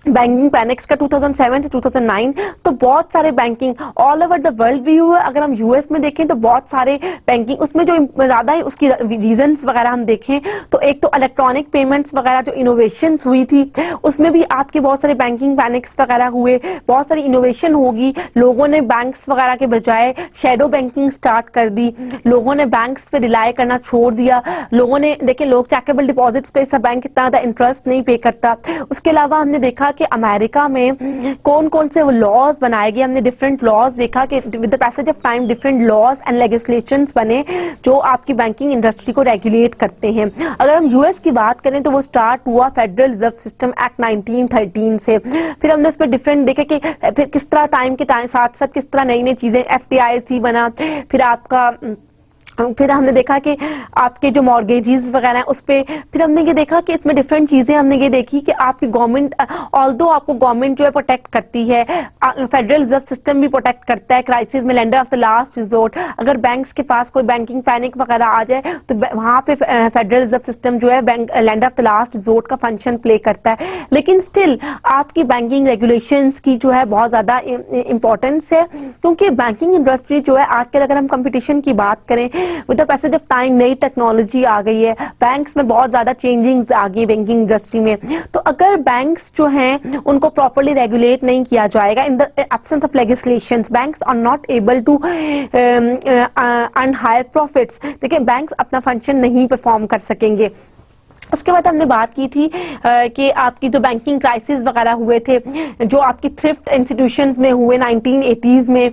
बैंकिंग पैनिक्स का 2007 से 2009, तो बहुत सारे banking all over the world भी हुए. अगर हम यूएस में देखें तो बहुत सारे बैंकिंग, उसमें जो ज्यादा है उसकी रीजंस वगैरह हम देखें तो एक तो इलेक्ट्रॉनिक पेमेंट्स वगैरह जो इनोवेशंस हुई थी उसमें भी आपके बहुत सारे बैंकिंग पैनिक्स वगैरह हुए. बहुत सारी इनोवेशन होगी, लोगों ने बैंक्स वगैरह के बजाय शेडो बैंकिंग स्टार्ट कर दी, लोगों ने बैंक्स पे रिलाय करना छोड़ दिया. लोगों ने देखे लोग चेकेबल डिपॉजिट्स पे बैंक इतना ज्यादा इंटरेस्ट नहीं पे करता. उसके अलावा हमने देखा कि अमेरिका में कौन कौन से लॉज बनाए गए. हमने डिफरेंट लॉज देखा कि with the passage of time different laws and legislations बने जो आपकी बैंकिंग इंडस्ट्री को रेगुलेट करते हैं. अगर हम यूएस की बात करें तो वो स्टार्ट हुआ फेडरल रिजर्व सिस्टम एक्ट 1913 से. फिर हमने उस पर डिफरेंट देखे कि फिर किस तरह टाइम के साथ साथ किस तरह नई नई चीजें, एफडीआईसी बना. फिर आपका फिर हमने देखा कि आपके जो मॉर्गेजेस वगैरह हैं उस पे, फिर हमने ये देखा कि इसमें डिफरेंट चीजें हमने ये देखी कि आपकी गवर्नमेंट, ऑल्दो आपको गवर्नमेंट जो है प्रोटेक्ट करती है, फेडरल रिजर्व सिस्टम भी प्रोटेक्ट करता है क्राइसिस में, lender of the last resort. अगर बैंक्स के पास कोई बैंकिंग पैनिक वगैरह आ जाए तो वहां पे फेडरल रिजर्व सिस्टम जो है bank lender of the last resort का फंक्शन प्ले करता है. लेकिन स्टिल आपकी बैंकिंग रेगुलेशंस की जो है बहुत ज्यादा इंपॉर्टेंस है, क्योंकि बैंकिंग इंडस्ट्री जो है आजकल अगर हम कंपटीशन की बात करें with the passage of time नई टेक्नोलॉजी आ गई है, बैंक्स में बहुत ज्यादा चेंजिंग्स आ गई बैंकिंग इंडस्ट्री में. तो अगर बैंक्स जो हैं उनको प्रॉपर्ली रेगुलेट नहीं किया जाएगा, in the absence of legislations banks are not able to earn higher profits. देखिए बैंक्स अपना फंक्शन नहीं परफॉर्म कर सकेंगे. उसके बाद हमने बात की थी कि आपकी जो बैंकिंग क्राइसिस वगैरह हुए थे जो आपकी थ्रिफ्ट इंस्टीट्यूशंस में हुए 1980s में,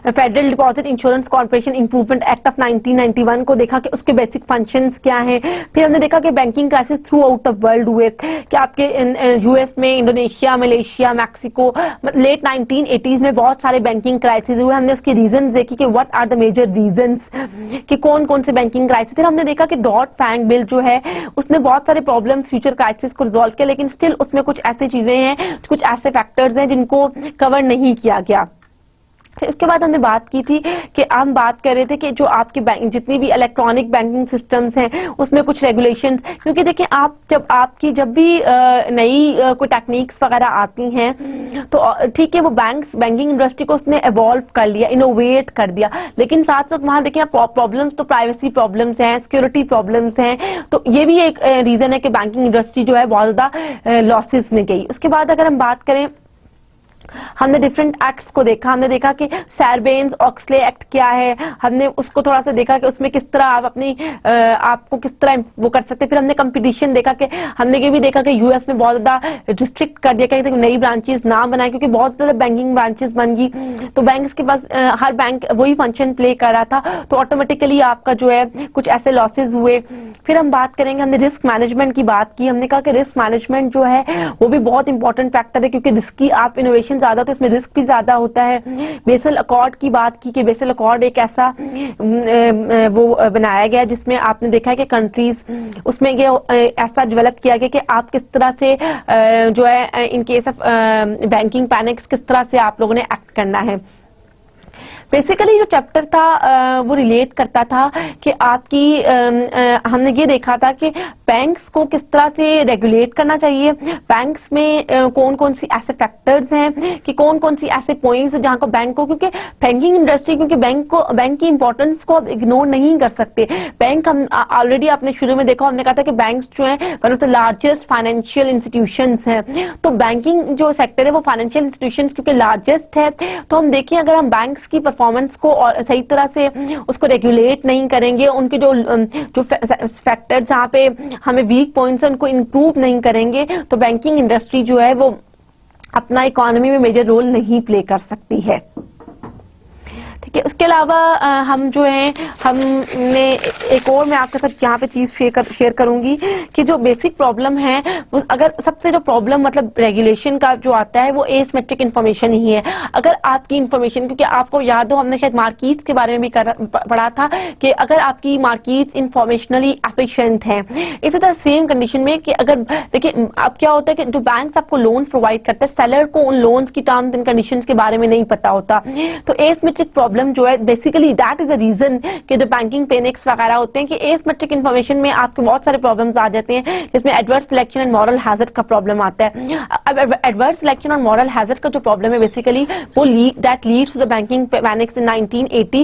federal deposit insurance corporation improvement act of 1991 को देखा कि उसके बेसिक फंक्शंस क्या हैं. फिर हमने देखा कि banking crisis throughout the world हुए कि आपके यूएस में, Indonesia, Malaysia, Mexico, late 1980s में बहुत सारे बैंकिंग क्राइसिस हुए. हमने उसकी रीजन देखी कि what are the major reasons कि कौन कौन से बैंकिंग क्राइसिस. फिर हमने देखा कि डॉड फ्रैंक बिल जो है उसने बहुत सारे प्रॉब्लम्स फ्यूचर क्राइसिस को रिजॉल्व किया, लेकिन स्टिल उसमें कुछ ऐसी चीजें हैं, कुछ ऐसे फैक्टर्स हैं जिनको कवर नहीं किया गया. उसके बाद हमने बात की थी कि हम बात कर रहे थे कि जो आपके बैंक जितनी भी इलेक्ट्रॉनिक बैंकिंग सिस्टम्स हैं उसमें कुछ रेगुलेशंस, क्योंकि देखिए आप जब भी नई कोई टेक्निक्स वगैरह आती हैं तो ठीक है वो बैंकिंग इंडस्ट्री को उसने इवॉल्व कर लिया, इनोवेट कर दिया, लेकिन साथ साथ वहां देखिए प्रॉब्लम्स तो प्राइवेसी प्रॉब्लम्स हैं, सिक्योरिटी प्रॉब्लम्स हैं, तो ये भी एक रीजन है कि बैंकिंग इंडस्ट्री जो है बहुत ज्यादा लॉसेस में गई। उसके बाद अगर हम बात करें, हमने डिफरेंट एक्ट्स को देखा, हमने देखा कि सैरबेन्स ऑक्सले एक्ट क्या है, हमने उसको थोड़ा सा देखा कि उसमें किस तरह आप अपनी आपको किस तरह वो कर सकते हैं। फिर हमने कंपटीशन देखा कि हमने ये भी देखा कि यूएस में बहुत ज्यादा रिस्ट्रिक्ट कर दिया कि नई ब्रांचेस ना बनाए, क्योंकि बहुत ज्यादा बैंकिंग ब्रांचेस बन गई, तो बैंक्स के पास हर बैंक वही फंक्शन प्ले कर रहा था, तो ऑटोमेटिकली आपका जो है कुछ ऐसे लॉसेज हुए। फिर हम बात करेंगे, हमने रिस्क मैनेजमेंट की बात की, हमने कहा कि रिस्क मैनेजमेंट जो है वो भी बहुत इंपॉर्टेंट फैक्टर है, क्योंकि रिस्की आप इनोवेशन ज्यादा तो इसमें रिस्क भी ज्यादा होता है। बेसल अकॉर्ड की बात की कि बेसल अकॉर्ड एक ऐसा वो बनाया गया जिसमें आपने देखा है कि कंट्रीज उसमें ये ऐसा डेवलप किया गया कि आप किस तरह से जो है इन केस ऑफ बैंकिंग पैनिक्स किस तरह से आप लोगों ने एक्ट करना है। बेसिकली जो चैप्टर था वो रिलेट करता था कि आपकी हमने ये देखा था कि बैंक्स को किस तरह से रेगुलेट करना चाहिए, बैंक्स में कौन कौन सी ऐसे फैक्टर्स हैं कि कौन कौन सी ऐसे पॉइंट्स हैं जहां को बैंक को, क्योंकि बैंकिंग इंडस्ट्री, क्योंकि बैंक की इंपॉर्टेंस को आप इग्नोर नहीं कर सकते। बैंक हम ऑलरेडी आपने शुरू में देखा, हमने कहा था कि बैंक्स जो है one of the largest financial institutions हैं, तो बैंकिंग जो सेक्टर है वो फाइनेंशियल इंस्टीट्यूशंस क्योंकि लार्जेस्ट है, तो हम देखें अगर हम बैंक्स की परफॉर्मेंस को और सही तरह से उसको रेगुलेट नहीं करेंगे, उनके जो फैक्टर्स जहां पे हमें वीक पॉइंट्स हैं उनको इंप्रूव नहीं करेंगे, तो बैंकिंग इंडस्ट्री जो है वो अपना इकोनॉमी में मेजर रोल नहीं प्ले कर सकती है। ठीक है, उसके अलावा हम जो है हमने एक और मैं आपके साथ यहाँ पे चीज शेयर करूंगी कि जो बेसिक प्रॉब्लम है वो अगर सबसे जो प्रॉब्लम मतलब रेगुलेशन का जो आता है वो एसिमेट्रिक इन्फॉर्मेशन ही है। अगर आपकी इन्फॉर्मेशन, क्योंकि आपको याद हो हमने शायद मार्केट्स के बारे में भी पढ़ा था कि अगर आपकी मार्केट्स इंफॉर्मेशनली एफिशिएंट है, इसी तरह सेम कंडीशन में कि अगर देखिए अब क्या होता है कि जो बैंक आपको लोन प्रोवाइड करते हैं, सेलर को उन लोन्स की टर्म्स एंड कंडीशंस के बारे में नहीं पता होता, तो एसिमेट्रिक प्रॉब्लम जो है basically that is the reason कि जो बैंकिंग पैनिक्स वगैरह होते हैं कि एसिमेट्रिक इन्फॉर्मेशन में आपके बहुत सारे प्रॉब्लम्स आ जाते हैं, जिसमें adverse selection and moral hazard का प्रॉब्लम आता है। अब एडवर्स सिलेक्शन और मॉरल हैजर्ड का जो प्रॉब्लम है बेसिकली वो that leads to the banking panics in 1980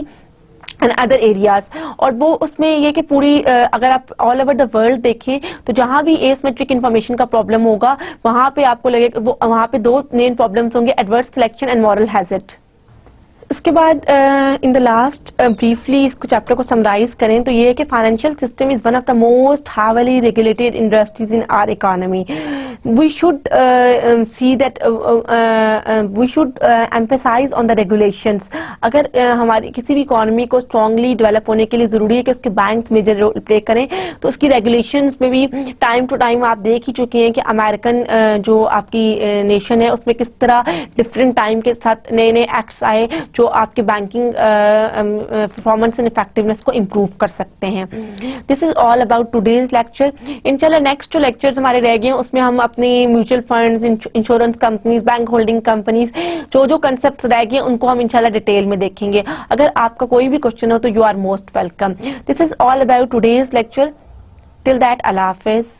and other areas, और वो उसमें ये कि पूरी अगर आप ऑल ओवर द वर्ल्ड देखें तो जहां भी एसिमेट्रिक इन्फॉर्मेशन का प्रॉब्लम होगा वहां पे आपको लगेगा वहां पे दो मेन प्रॉब्लम्स होंगे, adverse selection and moral hazard. उसके बाद इन द लास्ट ब्रीफली इसको चैप्टर को समराइज करें तो ये है कि financial system is one of the most highly regulated industries in our economy. We should see that we should emphasize on the regulations. अगर हमारी किसी भी इकोनॉमी को स्ट्रांगली डेवलप होने के लिए जरूरी है कि उसके बैंक्स मेजर रोल प्ले करें, तो उसकी रेगुलेशंस में भी टाइम टू टाइम आप देख ही चुके हैं कि अमेरिकन जो आपकी नेशन है उसमें किस तरह डिफरेंट टाइम के साथ नए नए एक्ट्स आए जो आपके बैंकिंग परफॉर्मेंस एंड इफेक्टिवनेस को इम्प्रूव कर सकते हैं। This is all about today's lecture. इंशाल्लाह नेक्स्ट जो लेक्चर्स हमारे रह गए हैं उसमें हम अपनी mutual funds, insurance companies, bank holding companies, जो कंसेप्ट रह गए उनको हम इंशाल्लाह डिटेल में देखेंगे। अगर आपका कोई भी क्वेश्चन हो तो you are most welcome. This is all about today's lecture. Till that, अल्लाह हाफिज।